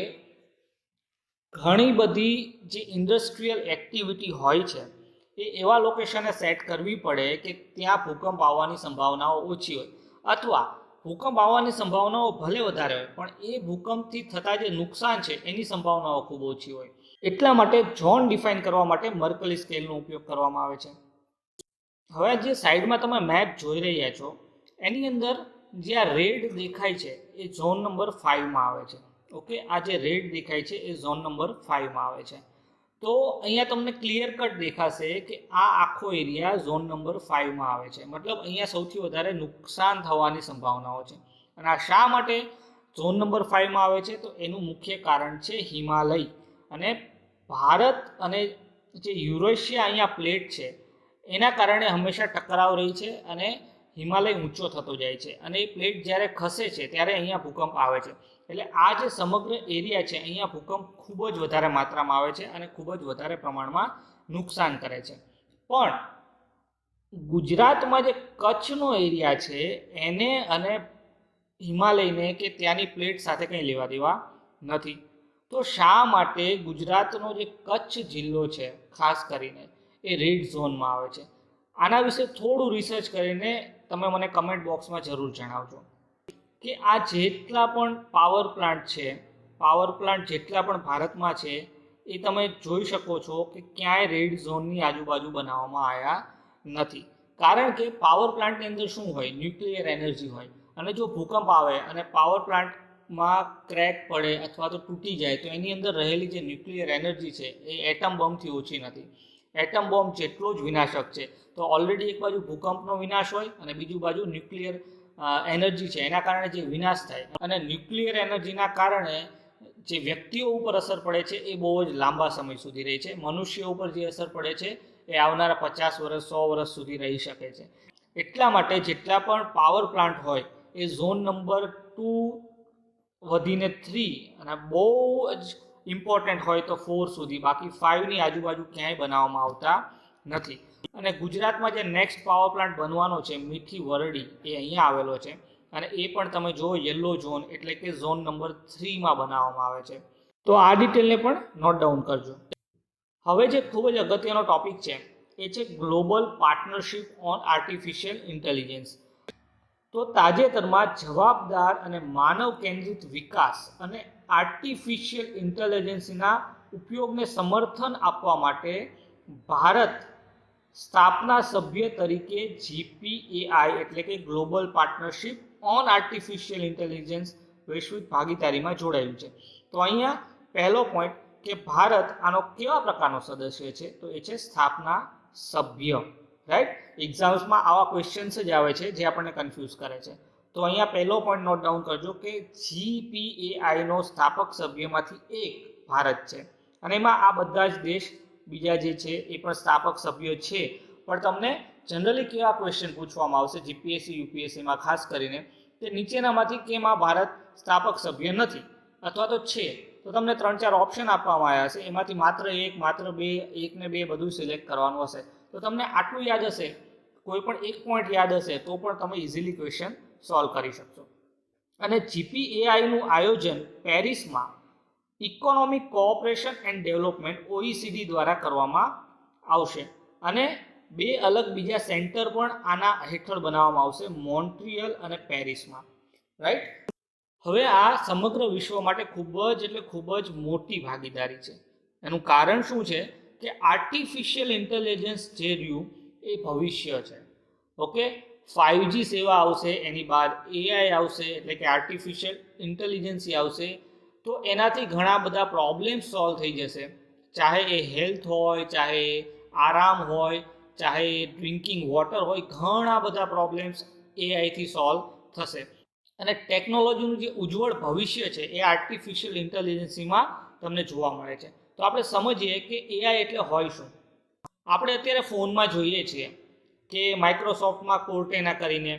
ઘણી બધી જે ઇન્ડસ્ટ્રીયલ એક્ટિવિટી હોય છે એ એવા લોકેશને સેટ કરવી પડે કે ત્યાં ભૂકંપ આવવાની સંભાવનાઓ ઓછી હોય, અથવા ભૂકંપ આવવાની સંભાવનાઓ ભલે વધારે હોય પણ એ ભૂકંપથી થતા જે નુકસાન છે એની સંભાવનાઓ ખૂબ ઓછી હોય. એટલા માટે ઝોન ડિફાઇન કરવા માટે મર્કલી સ્કેલનો ઉપયોગ કરવામાં આવે છે. હવે જે સાઈડમાં તમે મેપ જોઈ રહ્યા છો એની અંદર જે આ રેડ દેખાય છે એ ઝોન નંબર 5માં આવે છે. ઓકે. આ જે રેડ દેખાય છે એ ઝોન નંબર 5માં આવે છે. તો અહીંયા તમને ક્લિયર કટ દેખાશે કે આ આખો એરિયા ઝોન નંબર 5માં આવે છે. મતલબ અહીંયા સૌથી વધારે નુકસાન થવાની સંભાવનાઓ છે. અને આ શા માટે ઝોન નંબર 5માં આવે છે? તો એનું મુખ્ય કારણ છે હિમાલય. અને ભારત અને જે યુરેશિયા અહીંયા પ્લેટ છે એના કારણે હંમેશા ટકરાવ રહી છે. અને હિમાલય ઊંચો થતો જાય છે અને એ પ્લેટ જ્યારે ખસે છે ત્યારે અહીંયા ભૂકંપ આવે છે. એટલે આ જે સમગ્ર એરિયા છે અહીંયા ભૂકંપ ખૂબ જ વધારે માત્રામાં આવે છે અને ખૂબ જ વધારે પ્રમાણમાં નુકસાન કરે છે. પણ ગુજરાતમાં જે કચ્છનો એરિયા છે એને અને હિમાલયને કે ત્યાંની પ્લેટ સાથે કંઈ લેવા દેવા નથી. તો શા માટે ગુજરાતનો જે કચ્છ જિલ્લો છે ખાસ કરીને એ રેડ ઝોનમાં આવે છે? આના વિશે થોડું રિસર્ચ કરીને તમે મને કમેન્ટ બોક્સમાં જરૂર જણાવજો કે આ જેટલા પણ પાવર પ્લાન્ટ જેટલા પણ ભારતમાં છે એ તમે જોઈ શકો છો કે ક્યાંય રેડ ઝોનની આજુબાજુ બનાવવામાં આવ્યા નથી. કારણ કે પાવર પ્લાન્ટની અંદર શું હોય? ન્યુક્લિયર એનર્જી હોય, અને જો ભૂકંપ આવે અને પાવર પ્લાન્ટમાં ક્રેક પડે અથવા તો તૂટી જાય તો એની અંદર રહેલી જે ન્યુક્લિયર એનર્જી છે એ એટમ બોમ્બથી ઓછી નથી. એટમ બોમ્બ જેટલો જ વિનાશક છે. તો ઓલરેડી એક બાજુ ભૂકંપનો વિનાશ હોય અને બીજું બાજુ ન્યુક્લિયર એનર્જી છે એના કારણે જે વિનાશ થાય, અને ન્યુક્લિયર એનર્જીના કારણે જે વ્યક્તિઓ ઉપર અસર પડે છે એ બહુ જ લાંબા સમય સુધી રહે છે. મનુષ્ય ઉપર જે અસર પડે છે એ આવનારા 50 વર્ષ 100 વર્ષ સુધી રહી શકે છે. એટલા માટે જેટલા પણ પાવર પ્લાન્ટ હોય એ ઝોન નંબર 2 વધીને 3 અને બહુ જ ઇમ્પોર્ટન્ટ હોય તો 4 સુધી, બાકી 5ની આજુબાજુ ક્યાંય બનાવવામાં આવતા નથી. અને ગુજરાતમાં જે નેક્સ્ટ પાવર પ્લાન્ટ બનવાનો છે મીઠી વરડી એ અહીંયા આવેલો છે અને એ પણ તમે જુઓ યલો ઝોન એટલે કે ઝોન નંબર 3માં બનાવવામાં આવે છે. તો આ ડિટેલને પણ નોટ ડાઉન કરજો. હવે જે ખૂબ જ અગત્યનો ટોપિક છે એ છે global partnership on artificial intelligence. તો તાજેતરમાં જવાબદાર અને માનવ કેન્દ્રિત વિકાસ અને આર્ટિફિશિયલ ઇન્ટેલિજન્સના ઉપયોગને સમર્થન આપવા માટે ભારત સ્થાપના સભ્ય તરીકે GPAI એટલે કે global partnership on artificial intelligence વૈશ્વિક ભાગીદારીમાં જોડાયું છે. તો અહીંયા પહેલો પોઈન્ટ કે ભારત આનો કેવા પ્રકારનો સદસ્ય છે? તો એ છે સ્થાપના સભ્ય. રાઈટ, એક્ઝામ્સમાં આવા ક્વેશ્ચન્સ જ આવે છે જે આપણને કન્ફ્યુઝ કરે છે. તો અહીંયા પહેલો પોઈન્ટ નોટ ડાઉન કરજો કે GPAI નો સ્થાપક સભ્યમાંથી એક ભારત છે અને એમાં આ બધા જ દેશ બીજા જે છે એ પણ સ્થાપક સભ્યો છે. પણ તમને જનરલી કેવા ક્વેશ્ચન પૂછવામાં આવશે જીપીએસસી યુપીએસસીમાં ખાસ કરીને કે નીચેનામાંથી કેમ આ ભારત સ્થાપક સભ્ય નથી અથવા તો છે? તો તમને 3-4 ઓપ્શન આપવામાં આવ્યા હશે, એમાંથી માત્ર એક, માત્ર બે, 1 ને 2 બધું સિલેક્ટ કરવાનું હશે. તો તમને આટલું યાદ હશે, કોઈ પણ એક પોઈન્ટ યાદ હશે તો પણ તમે ઇઝીલી ક્વેશ્ચન સોલ્વ કરી શકશો. અને GPAIનું આયોજન પેરિસમાં economic cooperation and development OECD દ્વારા કરવામાં આવશે અને 2 અલગ બીજા સેન્ટર પણ આના હેઠળ બનાવવામાં આવશે, મોન્ટ્રિયલ અને પેરિસમાં. રાઈટ, હવે આ સમગ્ર વિશ્વ માટે ખૂબ જ મોટી ભાગીદારી છે. એનું કારણ શું છે કે આર્ટિફિશિયલ ઇન્ટેલિજન્સ જે રહ્યું એ ભવિષ્ય છે. ઓકે, 5G સેવા આવશે, એની બાદ AI આવશે એટલે કે આર્ટિફિશિયલ ઇન્ટેલિજન્સ આવશે. તો એનાથી ઘણા બધા પ્રોબ્લેમ્સ સોલ્વ થઈ જશે, ચાહે એ હેલ્થ હોય, ચાહે આરામ હોય, ચાહે ડ્રિંકિંગ વોટર હોય, ઘણા બધા પ્રોબ્લેમ્સ એઆઈથી સોલ્વ થશે. અને ટેકનોલોજીનું જે ઉજ્જવળ ભવિષ્ય છે એ આર્ટિફિશિયલ ઇન્ટેલિજન્સમાં તમને જોવા મળે છે. તો આપણે સમજીએ કે એઆઈ એટલે હોય શું. આપણે અત્યારે ફોનમાં જોઈએ છીએ કે માઇક્રોસોફ્ટમાં કોર્ટેના કરીને,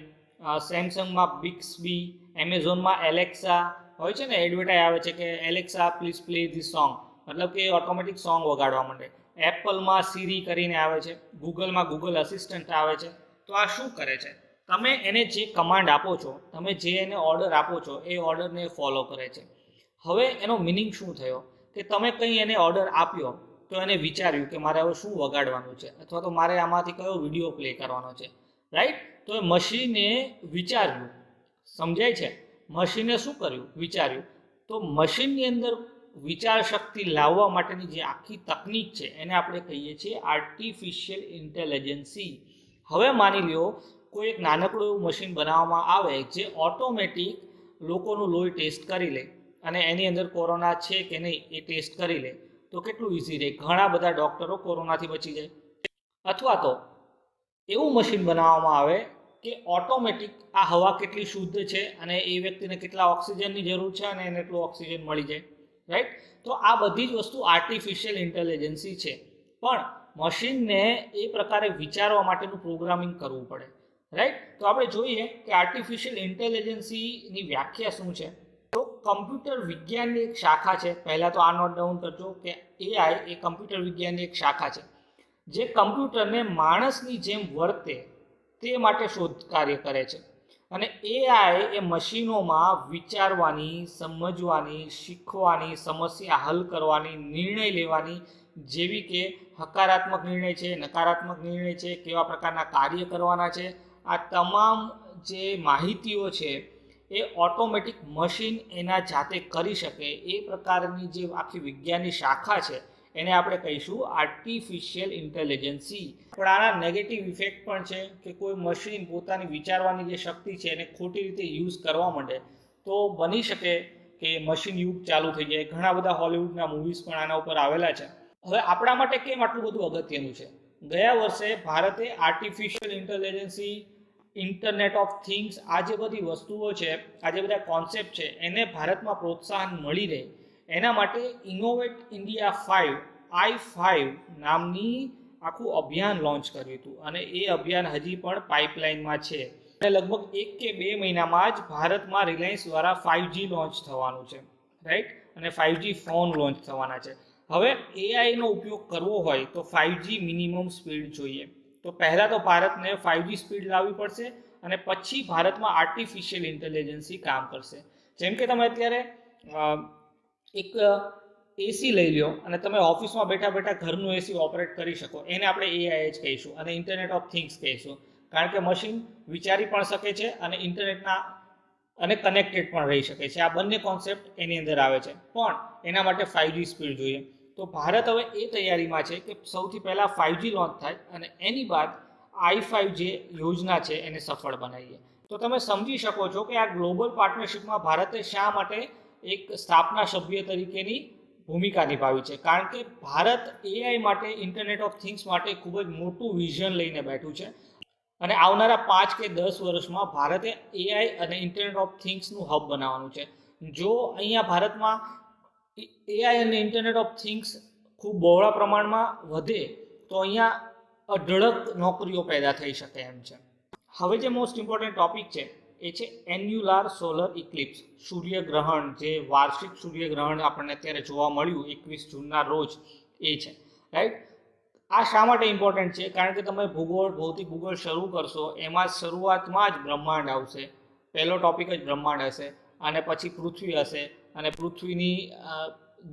સેમસંગમાં બિક્સબી, એમેઝોનમાં એલેક્સા હોય છે ને, એડવર્ટાઈઝ આવે છે કે Alexa please play this song, મતલબ કે ઓટોમેટિક સોંગ વગાડવા માંડે. એપલમાં સીરી કરીને આવે છે, ગૂગલમાં ગૂગલ અસિસ્ટન્ટ આવે છે. તો આ શું કરે છે? તમે એને જે કમાન્ડ આપો છો, તમે જે એને ઓર્ડર આપો છો એ ઓર્ડરને ફોલો કરે છે. હવે એનો મિનિંગ શું થયો કે તમે કંઈ એને ઓર્ડર આપ્યો તો એને વિચાર્યું કે મારે હવે શું વગાડવાનું છે અથવા તો મારે આમાંથી કયો વિડીયો પ્લે કરવાનો છે. રાઈટ, તો એ મશીને વિચાર્યું. સમજાય છે? મશીને શું કર્યું? વિચાર્યું. તો મશીનની અંદર વિચાર શક્તિ લાવવા માટેની જે આખી તકનીક છે એને આપણે કહીએ છીએ આર્ટિફિશિયલ ઇન્ટેલિજન્સી. હવે માની લ્યો કોઈ એક નાનકડું એવું મશીન બનાવવામાં આવે જે ઓટોમેટિક લોકોનું લોહી ટેસ્ટ કરી લે અને એની અંદર કોરોના છે કે નહીં એ ટેસ્ટ કરી લે, તો કેટલું ઇઝી રહે, ઘણા બધા ડૉક્ટરો કોરોનાથી બચી જાય. અથવા તો એવું મશીન બનાવવામાં આવે કે ઓટોમેટિક આ હવા કેટલી શુદ્ધ છે અને એ વ્યક્તિને કેટલા ઓક્સિજનની જરૂર છે અને એને એટલું ઓક્સિજન મળી જાય. રાઈટ, તો આ બધી જ વસ્તુ આર્ટિફિશિયલ ઇન્ટેલિજન્સી છે. પણ મશીનને એ પ્રકારે વિચારવા માટેનું પ્રોગ્રામિંગ કરવું પડે. રાઈટ. તો આપણે જોઈએ કે આર્ટિફિશિયલ ઇન્ટેલિજન્સની વ્યાખ્યા શું છે. તો કમ્પ્યુટર વિજ્ઞાનની એક શાખા છે. પહેલાં તો આ નોટ ડાઉન કરજો કે એઆઈ એ કમ્પ્યુટર વિજ્ઞાનની એક શાખા છે જે કમ્પ્યુટરને માણસની જેમ વર્તે તે માટે શોધ કાર્ય કરે છે. અને એઆઈ એ મશીનોમાં વિચારવાની, સમજવાની, શીખવાની, સમસ્યા હલ કરવાની, નિર્ણય લેવાની, જેવી કે હકારાત્મક નિર્ણય છે, નકારાત્મક નિર્ણય છે, કેવા પ્રકારના કાર્ય કરવાના છે, આ તમામ જે માહિતીઓ છે એ ઓટોમેટિક મશીન એના જાતે કરી શકે એ પ્રકારની જે આખી વિજ્ઞાનની શાખા છે એને આપણે કહીશું આર્ટિફિશિયલ ઇન્ટેલિજન્સી. પણ આના નેગેટિવ ઇફેક્ટ પણ છે કે કોઈ મશીન પોતાની વિચારવાની જે શક્તિ છે એને ખોટી રીતે યુઝ કરવા માંડે તો બની શકે કે મશીન યુગ ચાલુ થઈ જાય. ઘણા બધા હોલિવૂડના મૂવીઝ પણ આના ઉપર આવેલા છે. હવે આપણા માટે કેમ આટલું બધું અગત્યનું છે? ગયા વર્ષે ભારતે artificial intelligence, internet of things, આ જે બધી વસ્તુઓ છે, આ જે બધા કોન્સેપ્ટ છે એને ભારતમાં પ્રોત્સાહન મળી રહે એના માટે ઇનોવેટ ઇન્ડિયા 5 I5 નામની આખું અભિયાન લોન્ચ કર્યું હતું. અને એ અભિયાન હજી પણ પાઇપલાઇનમાં છે. અને લગભગ 1 કે 2 મહિનામાં જ ભારતમાં રિલાયન્સ દ્વારા 5G લોન્ચ થવાનું છે, રાઈટ. અને 5G ફોન લોન્ચ થવાના છે. હવે એઆઈનો ઉપયોગ કરવો હોય તો 5G મિનિમમ સ્પીડ જોઈએ. તો પહેલાં તો ભારતને 5G સ્પીડ લાવવી પડશે અને પછી ભારતમાં આર્ટિફિશિયલ ઇન્ટેલિજન્સી કામ કરશે. જેમ કે તમે અત્યારે એક એસી લઈ લો અને તમે ઓફિસમાં બેઠા બેઠા ઘરનું એસી ઓપરેટ કરી શકો, એને આપણે એઆઈ જ કહીશું અને ઇન્ટરનેટ ઓફ થિંગ્સ કહીશું. કારણ કે મશીન વિચારી પણ શકે છે અને ઇન્ટરનેટના અને કનેક્ટેડ પણ રહી શકે છે. આ બંને કોન્સેપ્ટ એની અંદર આવે છે, પણ એના માટે 5G સ્પીડ જોઈએ. તો ભારત હવે એ તૈયારીમાં છે કે સૌથી પહેલાં 5G લોન્ચ થાય અને એની બાદ I5 જે યોજના છે એને સફળ બનાવીએ. તો તમે સમજી શકો છો કે આ ગ્લોબલ પાર્ટનરશિપમાં ભારતે શા માટે એક સ્થાપના સભ્ય તરીકેની ભૂમિકા નિભાવી છે. કારણ કે ભારત એઆઈ માટે, ઇન્ટરનેટ ઓફ થિંગ્સ માટે ખૂબ જ મોટું વિઝન લઈને બેઠું છે અને આવનારા 5 કે 10 વર્ષમાં ભારતે એઆઈ અને ઇન્ટરનેટ ઓફ થિંગ્સનું હબ બનાવવાનું છે. જો અહીંયા ભારતમાં એઆઈ અને ઇન્ટરનેટ ઓફ થિંગ્સ ખૂબ બહોળા પ્રમાણમાં વધે તો અહીંયા અઢળક નોકરીઓ પેદા થઈ શકે એમ છે. હવે જે મોસ્ટ ઇમ્પોર્ટન્ટ ટોપિક છે એ છે એન્યુલાર સોલર ઇક્લિપ્સ, સૂર્યગ્રહણ. જે વાર્ષિક સૂર્યગ્રહણ આપણને અત્યારે જોવા મળ્યું 21 જૂનના રોજ એ છે, રાઈટ. આ શા માટે ઇમ્પોર્ટન્ટ છે? કારણ કે તમે ભૌતિક ભૂગોળ શરૂ કરશો એમાં શરૂઆતમાં જ બ્રહ્માંડ આવશે. પહેલો ટોપિક જ બ્રહ્માંડ હશે અને પછી પૃથ્વી હશે અને પૃથ્વીની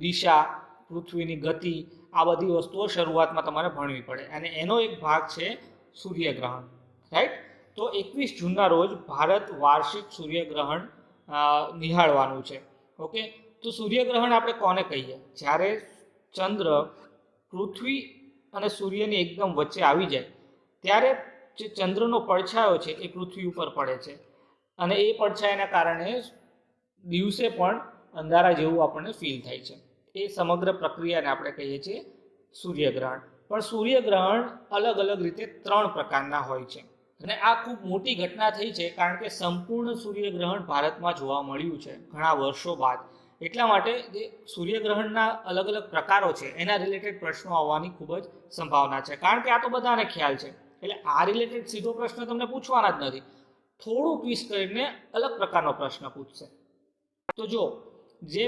દિશા, પૃથ્વીની ગતિ, આ બધી વસ્તુઓ શરૂઆતમાં તમારે ભણવી પડે અને એનો એક ભાગ છે સૂર્યગ્રહણ, રાઈટ. તો 21 જૂનના રોજ ભારત વાર્ષિક સૂર્યગ્રહણ નિહાળવાનું છે. ઓકે, તો સૂર્યગ્રહણ આપણે કોને કહીએ? જ્યારે ચંદ્ર પૃથ્વી અને સૂર્યની એકદમ વચ્ચે આવી જાય ત્યારે જે ચંદ્રનો પડછાયો છે એ પૃથ્વી ઉપર પડે છે અને એ પડછાયાના કારણે દિવસે પણ અંધારા જેવું આપણને ફીલ થાય છે. એ સમગ્ર પ્રક્રિયાને આપણે કહીએ છીએ સૂર્યગ્રહણ. પણ સૂર્યગ્રહણ અલગ અલગ રીતે 3 પ્રકારના હોય છે અને આ ખૂબ મોટી ઘટના થઈ છે કારણ કે સંપૂર્ણ સૂર્યગ્રહણ ભારતમાં જોવા મળ્યું છે ઘણા વર્ષો બાદ. એટલા માટે જે સૂર્યગ્રહણના અલગ અલગ પ્રકારો છે એના રિલેટેડ પ્રશ્નો આવવાની ખૂબ જ સંભાવના છે. કારણ કે આ તો બધાને ખ્યાલ છે, એટલે આ રિલેટેડ સીધો પ્રશ્ન તમને પૂછવાના જ નથી. થોડું ટ્વિસ્ટ કરીને અલગ પ્રકારનો પ્રશ્ન પૂછશે. તો જો જે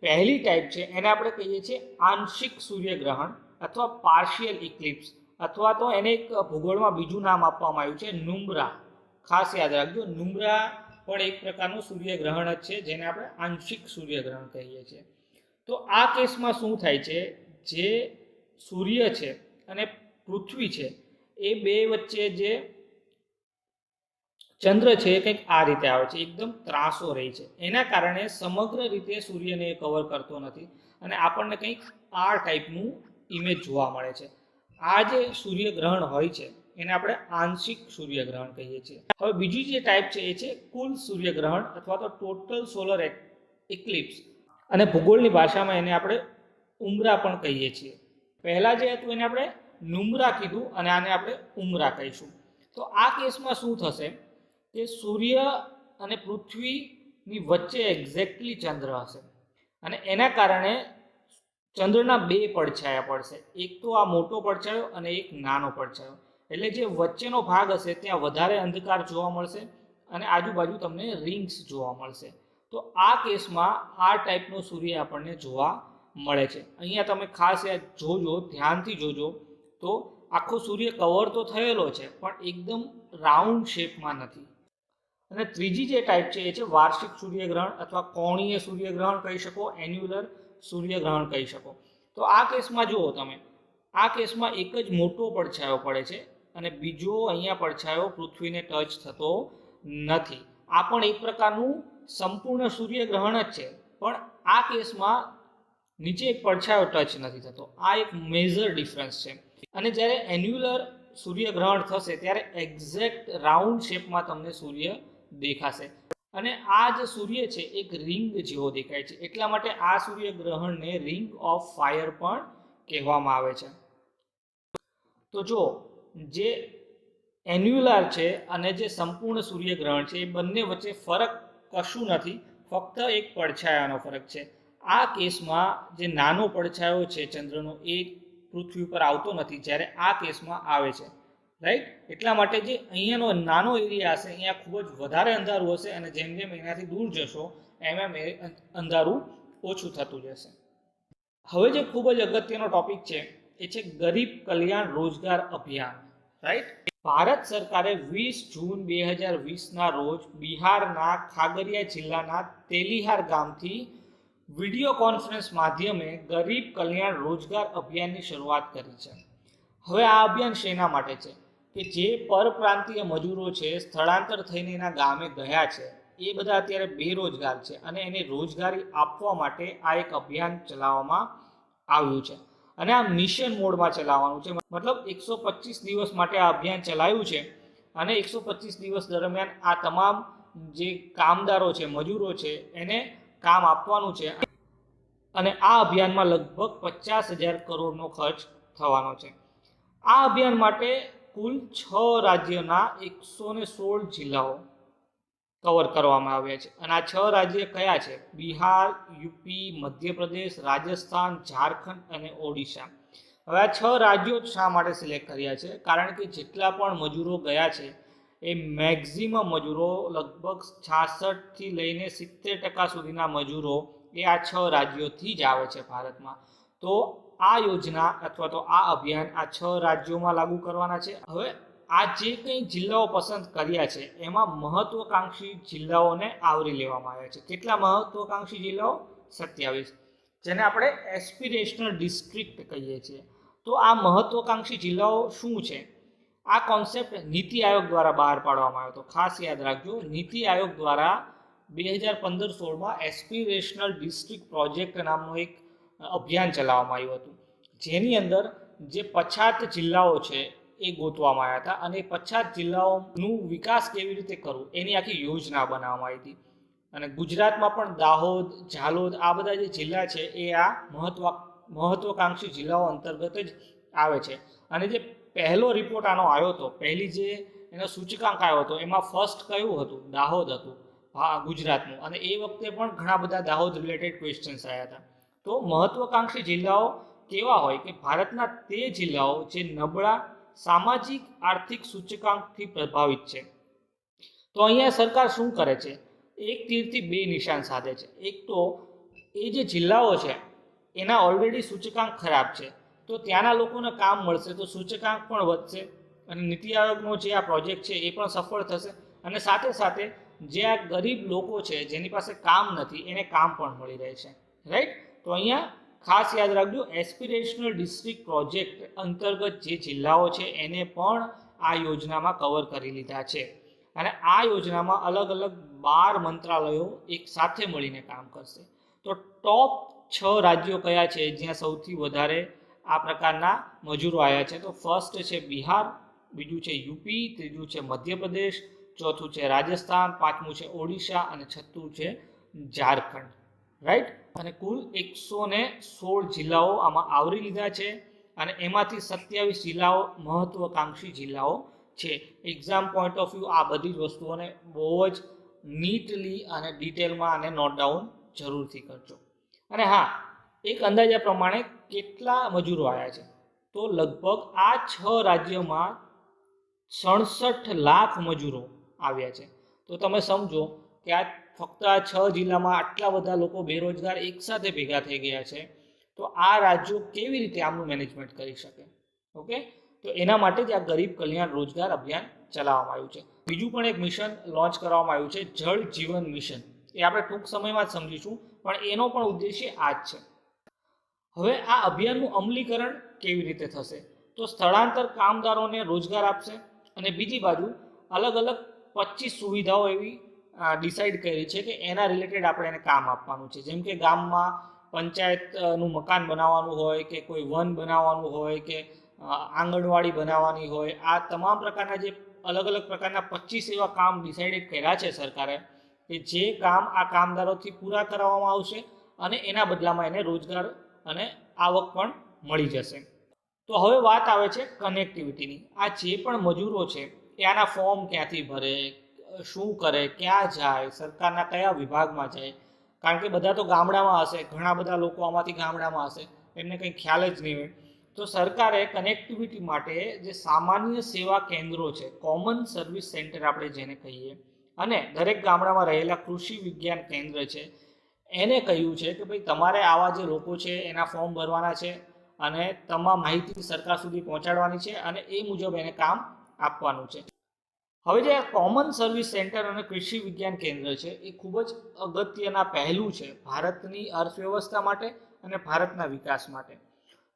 પહેલી ટાઈપ છે એને આપણે કહીએ છીએ આંશિક સૂર્યગ્રહણ અથવા પાર્શિયલ ઇક્લિપ્સ, અથવા તો એને એક ભૂગોળમાં બીજું નામ આપવામાં આવ્યું છે નુમ્બ્રા. ખાસ યાદ રાખજો, નુમ્બ્રા પણ એક પ્રકારનું સૂર્યગ્રહણ જ છે જેને આપણે આંશિક સૂર્યગ્રહણ કહીએ છીએ. તો આ કેસમાં શું થાય છે? જે સૂર્ય છે અને પૃથ્વી છે એ બે વચ્ચે જે ચંદ્ર છે એ કંઈક આ રીતે આવે છે, એકદમ ત્રાસો રહી છે. એના કારણે સમગ્ર રીતે સૂર્યને એ કવર કરતો નથી અને આપણને કંઈક આ ટાઈપનું ઇમેજ જોવા મળે છે. આ જે સૂર્યગ્રહણ હોય છે એને આપણે આંશિક સૂર્યગ્રહણ કહીએ છીએ. હવે બીજી જે ટાઈપ છે એ છે કુલ સૂર્યગ્રહણ અથવા તો ટોટલ સોલર ઇક્લિપ્સ, અને ભૂગોળની ભાષામાં એને આપણે ઉમરા પણ કહીએ છીએ. પહેલાં જે હતું એને આપણે નુમ્રા કીધું અને આને આપણે ઉમરા કહીશું. તો આ કેસમાં શું થશે કે સૂર્ય અને પૃથ્વીની વચ્ચે એક્ઝેક્ટલી ચંદ્ર હશે અને એના કારણે ચંદ્રના બે પડછાયા પડશે. એક તો આ મોટો પડછાયો અને એક નાનો પડછાયો. એટલે જે વચ્ચેનો ભાગ હશે ત્યાં વધારે અંધકાર જોવા મળશે અને આજુબાજુ તમને રિંગ્સ જોવા મળશે. તો આ કેસમાં આ ટાઈપનો સૂર્ય આપણને જોવા મળે છે. અહીંયા તમે ખાસ જોજો, ધ્યાનથી જોજો, તો આખો સૂર્ય કવર તો થયેલો છે પણ એકદમ રાઉન્ડ શેપમાં નથી. અને ત્રીજી જે ટાઈપ છે એ છે વાર્ષિક સૂર્યગ્રહણ અથવા કોણીય સૂર્યગ્રહણ કહી શકો, એન્યુલર સૂર્યગ્રહણ કહી શકો. તો આ કેસમાં જુઓ તમે, આ કેસમાં એક જ મોટો પડછાયો પડે છે અને બીજો અહીંયા પડછાયો પૃથ્વીને ટચ થતો નથી. આ પણ એક પ્રકારનું સંપૂર્ણ સૂર્યગ્રહણ જ છે, પણ આ કેસમાં નીચે એક પડછાયો ટચ નથી થતો. આ એક મેજર ડિફરન્સ છે. અને જ્યારે એન્યુલર સૂર્યગ્રહણ થશે ત્યારે એક્ઝેક્ટ રાઉન્ડ શેપમાં તમને સૂર્ય દેખાશે અને આ જે સૂર્ય છે એક રિંગ જેવો દેખાય છે. એટલા માટે આ સૂર્યગ્રહણને રિંગ ઓફ ફાયર પણ કહેવામાં આવે છે. તો જો જે એન્યુલર છે અને જે સંપૂર્ણ સૂર્યગ્રહણ છે એ બંને વચ્ચે ફરક કશું નથી, ફક્ત એક પડછાયાનો ફરક છે. આ કેસમાં જે નાનો પડછાયો છે ચંદ્રનો એ પૃથ્વી ઉપર આવતો નથી, જ્યારે આ કેસમાં આવે છે, રાઈટ. એટલા માટે જે અહીંયાનો નાનો એરિયા હશે અહીંયા ખૂબ જ વધારે અંધારું હશે અને જેમ જેમ એનાથી દૂર જશો એમ એમ અંધારું ઓછું થતું જશે. હવે જે ખૂબ જ અગત્યનો ટોપિક છે એ છે ગરીબ કલ્યાણ રોજગાર અભિયાન, રાઈટ. ભારત સરકારે 20 જૂન 2020ના રોજ બિહારના ખાગરિયા જિલ્લાના તેલીહાર ગામથી વિડીયો કોન્ફરન્સ માધ્યમે ગરીબ કલ્યાણ રોજગાર અભિયાનની શરૂઆત કરી છે. હવે આ અભિયાન શેના માટે છે કે જે પરપ્રાંતીય મજૂરો છે, સ્થળાંતર થઈને એના ગામે ગયા છે, એ બધા અત્યારે બેરોજગાર છે અને એને રોજગારી આપવા માટે આ એક અભિયાન ચલાવવામાં આવ્યું છે. અને આ મિશન મોડમાં ચલાવવાનું છે, મતલબ 125 દિવસ માટે આ અભિયાન ચલાવ્યું છે અને 125 દિવસ દરમિયાન આ તમામ જે કામદારો છે, મજૂરો છે, એને કામ આપવાનું છે અને આ અભિયાનમાં લગભગ 50,000 કરોડનો ખર્ચ થવાનો છે. આ અભિયાન માટે કુલ 6 રાજ્યોના 116 જિલ્લાઓ કવર કરવામાં આવ્યા છે અને આ 6 રાજ્ય કયા છે? બિહાર, યુપી, મધ્યપ્રદેશ, રાજસ્થાન, ઝારખંડ અને ઓડિશા. હવે આ 6 રાજ્યો શા માટે સિલેક્ટ કર્યા છે? કારણ કે જેટલા પણ મજૂરો ગયા છે એ મેક્ઝિમમ મજૂરો, લગભગ 66થી લઈને 70% સુધીના મજૂરો એ આ 6 રાજ્યોથી જ આવે છે ભારતમાં. તો આ યોજના અથવા તો આ અભિયાન આ 6 રાજ્યોમાં લાગુ કરવાના છે. હવે આ જે કંઈ જિલ્લાઓ પસંદ કર્યા છે એમાં મહત્વકાંક્ષી જિલ્લાઓને આવરી લેવામાં આવ્યા છે. કેટલા મહત્વકાંક્ષી જિલ્લાઓ? 27, જેને આપણે એસ્પિરેશનલ ડિસ્ટ્રિક્ટ કહીએ છીએ. તો આ મહત્વકાંક્ષી જિલ્લાઓ શું છે? આ કોન્સેપ્ટ નીતિ આયોગ દ્વારા બહાર પાડવામાં આવ્યો હતો. ખાસ યાદ રાખજો, નીતિ આયોગ દ્વારા 2015-16માં એસ્પિરેશનલ ડિસ્ટ્રિક્ટ પ્રોજેક્ટ નામનો એક અભિયાન ચલાવવામાં આવ્યું હતું, જેની અંદર જે પછાત જિલ્લાઓ છે એ ગોતવામાં આવ્યા હતા અને પછાત જિલ્લાઓનું વિકાસ કેવી રીતે કરવું એની આખી યોજના બનાવવામાં આવી હતી. અને ગુજરાતમાં પણ દાહોદ, ઝાલોદ આ બધા જે જિલ્લા છે એ આ મહત્વકાંક્ષી જિલ્લાઓ અંતર્ગત જ આવે છે. અને જે પહેલો રિપોર્ટ આનો આવ્યો હતો, પહેલી જે એનો સૂચકાંક આવ્યો હતો, એમાં ફર્સ્ટ કયું હતું? દાહોદ હતું, ગુજરાતનું. અને એ વખતે પણ ઘણા બધા દાહોદ રિલેટેડ ક્વેશ્ચન્સ આવ્યા હતા. તો મહત્વકાંક્ષી જિલ્લાઓ કેવા હોય કે ભારતના તે જિલ્લાઓ જે નબળા સામાજિક આર્થિક સૂચકાંકથી પ્રભાવિત છે. તો અહીંયા સરકાર શું કરે છે? એક તીરથી બે નિશાન સાધે છે. એક તો એ જે જિલ્લાઓ છે એના ઓલરેડી સૂચકાંક ખરાબ છે, તો ત્યાંના લોકોને કામ મળશે તો સૂચકાંક પણ વધશે અને નીતિ આયોગનો જે આ પ્રોજેક્ટ છે એ પણ સફળ થશે. અને સાથે સાથે જે આ ગરીબ લોકો છે જેની પાસે કામ નથી એને કામ પણ મળી રહે છે, રાઈટ. તો અહીંયા ખાસ યાદ રાખજો, એસ્પિરેશનલ ડિસ્ટ્રિક્ટ પ્રોજેક્ટ અંતર્ગત જે જિલ્લાઓ છે એને પણ આ યોજનામાં કવર કરી લીધા છે. અને આ યોજનામાં અલગ અલગ 12 મંત્રાલયો એક સાથે મળીને કામ કરશે. તો ટોપ 6 રાજ્યો કયા છે જ્યાં સૌથી વધારે આ પ્રકારના મજૂરો આવ્યા છે? તો ફર્સ્ટ છે બિહાર, બીજું છે યુપી, ત્રીજું છે મધ્યપ્રદેશ, ચોથું છે રાજસ્થાન, પાંચમું છે ઓડિશા અને છઠ્ઠું છે ઝારખંડ, રાઈટ. અને કુલ 116 જિલ્લાઓ આમાં આવરી લીધા છે અને એમાંથી 27 જિલ્લાઓ મહત્વકાંક્ષી જિલ્લાઓ છે. એક્ઝામ પોઈન્ટ ઓફ વ્યૂ આ બધી જ વસ્તુઓને બહુ જ નીટલી અને ડિટેલમાં આને નોટ ડાઉન જરૂરથી કરજો. અને હા, એક અંદાજા પ્રમાણે કેટલા મજૂરો આવ્યા છે? તો લગભગ આ 6 રાજ્યોમાં 67 લાખ મજૂરો આવ્યા છે. તો તમે સમજો કે આ ફક્ત આ 6 જિલ્લામાં આટલા બધા લોકો બેરોજગાર એકસાથે ભેગા થઈ ગયા છે. તો આ રાજ્યો કેવી રીતે આમનું મેનેજમેન્ટ કરી શકે? ઓકે, તો એના માટે જ આ ગરીબ કલ્યાણ રોજગાર અભિયાન ચલાવવામાં આવ્યું છે. બીજું પણ એક મિશન લોન્ચ કરવામાં આવ્યું છે, જળ જીવન મિશન. એ આપણે ટૂંક સમયમાં જ સમજીશું, પણ એનો પણ ઉદ્દેશ્ય આ જ છે. હવે આ અભિયાનનું અમલીકરણ કેવી રીતે થશે? તો સ્થળાંતર કામદારોને રોજગાર આપશે, અને બીજી બાજુ અલગ અલગ 25 સુવિધાઓ એવી ડિસાઇડ કરી છે કે એના રિલેટેડ આપણે એને કામ આપવાનું છે. જેમ કે ગામમાં પંચાયતનું મકાન બનાવવાનું હોય, કે કોઈ વન બનાવવાનું હોય, કે આંગણવાડી બનાવવાની હોય. આ તમામ પ્રકારના જે અલગ અલગ પ્રકારના 25 એવા કામ ડિસાઇડેડ કર્યા છે સરકારે, કે જે કામ આ કામદારોથી પૂરા કરાવવામાં આવશે, અને એના બદલામાં એને રોજગાર અને આવક પણ મળી જશે. તો હવે વાત આવે છે કનેક્ટિવિટીની. આ જે પણ મજૂરો છે એ આના ફોર્મ ક્યાંથી ભરે, શું કરે, ક્યાં જાય, સરકારના કયા વિભાગમાં જાય? કારણ કે બધા તો ગામડામાં હશે, ઘણા બધા લોકો આમાંથી ગામડામાં હશે, એમને કંઈ ખ્યાલ જ નહીં હોય. તો સરકારે કનેક્ટિવિટી માટે જે સામાન્ય સેવા કેન્દ્રો છે, કોમન સર્વિસ સેન્ટર આપણે જેને કહીએ, અને દરેક ગામડામાં રહેલા કૃષિ વિજ્ઞાન કેન્દ્ર છે, એને કહ્યું છે કે ભાઈ તમારે આવા જે લોકો છે એના ફોર્મ ભરવાના છે, અને તમામ માહિતી સરકાર સુધી પહોંચાડવાની છે, અને એ મુજબ એને કામ આપવાનું છે. હવે જે આ કોમન સર્વિસ સેન્ટર અને કૃષિ વિજ્ઞાન કેન્દ્ર છે એ ખૂબ જ અગત્યના પહેલું છે ભારતની અર્થવ્યવસ્થા માટે અને ભારતના વિકાસ માટે.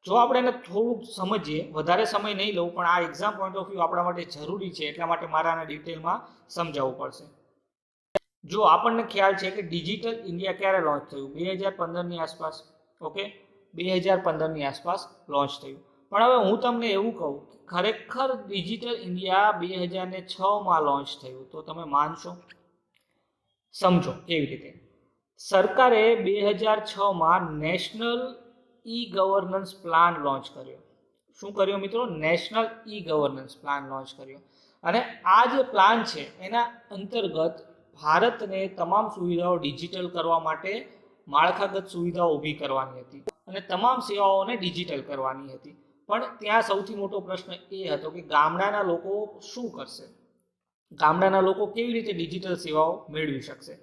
જો આપણે એને થોડુંક સમજીએ, વધારે સમય નહીં લઉં, પણ આ એક્ઝામ પોઈન્ટ ઓફ વ્યૂ આપણા માટે જરૂરી છે, એટલા માટે મારે આને ડિટેલમાં સમજાવવું પડશે. જો આપણને ખ્યાલ છે કે ડિજિટલ ઇન્ડિયા ક્યારે લોન્ચ થયું? 2015ની આસપાસ. ઓકે, 2015ની આસપાસ લોન્ચ થયું. પણ હવે હું તમને એવું કહું કે ખરેખર ડિજિટલ ઇન્ડિયા 2006માં લોન્ચ થયું, તો તમે માનશો? સમજો કેવી રીતે. સરકારે 2006માં national e governance plan launch કર્યો. શું કર્યો મિત્રો? National e governance plan launch કર્યો. અને આ જે પ્લાન છે એના અંતર્ગત ભારતને તમામ સુવિધાઓ ડિજિટલ કરવા માટે માળખાગત સુવિધાઓ ઊભી કરવાની હતી, અને તમામ સેવાઓને ડિજિટલ કરવાની હતી. પણ ત્યાં સૌથી મોટો પ્રશ્ન એ હતો કે ગામડાના લોકો શું કરશે? ગામડાના લોકો કેવી રીતે ડિજિટલ સેવાઓ મેળવી શકશે?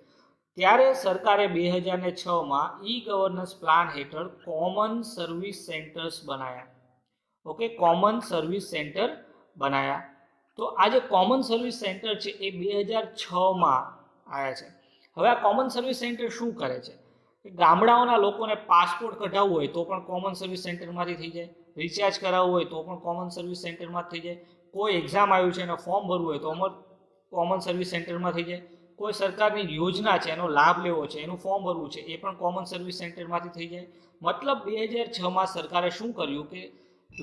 ત્યારે સરકારે 2006માં ઈ ગવર્નન્સ પ્લાન હેઠળ કોમન સર્વિસ સેન્ટર્સ બનાવ્યા. ઓકે, કોમન સર્વિસ સેન્ટર બનાવ્યા. તો આ જે કોમન સર્વિસ સેન્ટર છે એ 2006માં આવ્યા છે. હવે આ કોમન સર્વિસ સેન્ટર શું કરે છે? ગામડાઓના લોકોને પાસપોર્ટ કઢાવવું હોય તો પણ કોમન સર્વિસ સેન્ટરમાંથી થઈ જાય, રિચાર્જ કરાવવું હોય તો પણ કોમન સર્વિસ સેન્ટરમાં થઈ જાય, કોઈ એક્ઝામ આવ્યું છે એનો ફોર્મ ભરવું હોય તો કોમન સર્વિસ સેન્ટરમાં થઈ જાય, કોઈ સરકારની યોજના છે એનો લાભ લેવો છે, એનું ફોર્મ ભરવું છે, એ પણ કોમન સર્વિસ સેન્ટરમાંથી થઈ જાય. મતલબ 2006માં સરકારે શું કર્યું કે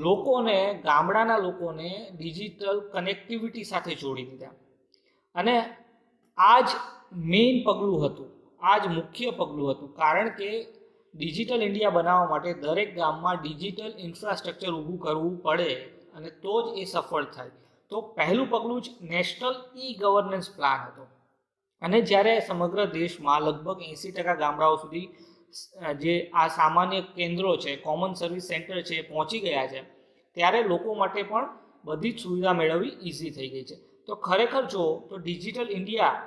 લોકોને, ગામડાના લોકોને ડિજિટલ કનેક્ટિવિટી સાથે જોડી દીધા. અને આ જ મેઇન પગલું હતું, આ જ મુખ્ય પગલું હતું, કારણ કે ડિજિટલ ઇન્ડિયા બનાવવા માટે દરેક ગામમાં ડિજિટલ ઇન્ફ્રાસ્ટ્રક્ચર ઊભું કરવું પડે, અને તો જ એ સફળ થાય. તો પહેલું પગલું જ નેશનલ ઈ ગવર્નન્સ પ્લાન હતો. અને જ્યારે સમગ્ર દેશમાં લગભગ 80% ગામડાઓ સુધી જે આ સામાન્ય કેન્દ્રો છે, કોમન સર્વિસ સેન્ટર છે, એ પહોંચી ગયા છે, ત્યારે લોકો માટે પણ બધી જ સુવિધા મેળવવી ઇઝી થઈ ગઈ છે. તો ખરેખર જો તો ડિજિટલ ઇન્ડિયા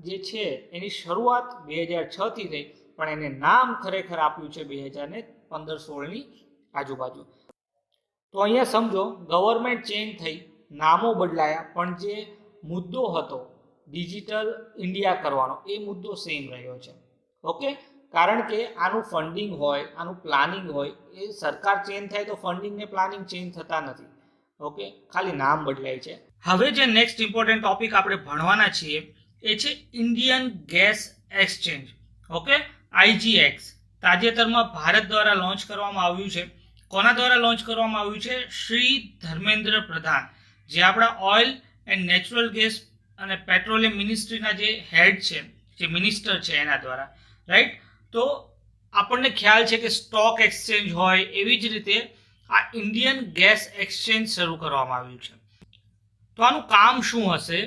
જે છે એની શરૂઆત 2006થી થઈ, પણ એને નામ ખરેખર આપ્યું છે 2015-16ની આજુબાજુ. તો અહીંયા સમજો, ગવર્મેન્ટ ચેન્જ થઈ, નામો બદલાયા, પણ જે મુદ્દો હતો ડિજિટલ ઇન્ડિયા કરવાનો, એ મુદ્દો સેમ રહ્યો છે. ઓકે, કારણ કે આનું ફંડિંગ હોય, આનું પ્લાનિંગ હોય, એ સરકાર ચેન્જ થાય તો ફંડિંગ ને પ્લાનિંગ ચેન્જ થતા નથી. ઓકે, ખાલી નામ બદલાય છે. હવે જે નેક્સ્ટ ઇમ્પોર્ટન્ટ ટોપિક આપણે ભણવાના છીએ એ છે Indian gas exchange. Okay, IGX. તાજેતરમાં ભારત દ્વારા લોન્ચ કરવામાં આવ્યું છે. કોના દ્વારા લોન્ચ કરવામાં આવ્યું છે? શ્રી ધર્મેન્દ્ર પ્રધાન, જે આપણા ઓઇલ એન્ડ નેચરલ ગેસ અને પેટ્રોલિયમ મિનિસ્ટ્રીના જે હેડ છે, જે મિનિસ્ટર છે, એના દ્વારા. રાઈટ. તો આપણને ખ્યાલ છે કે સ્ટોક એક્સચેન્જ હોય, એવી જ રીતે આ ઇન્ડિયન ગેસ એક્સચેન્જ શરૂ કરવામાં આવ્યું છે. તો આનું કામ શું હશે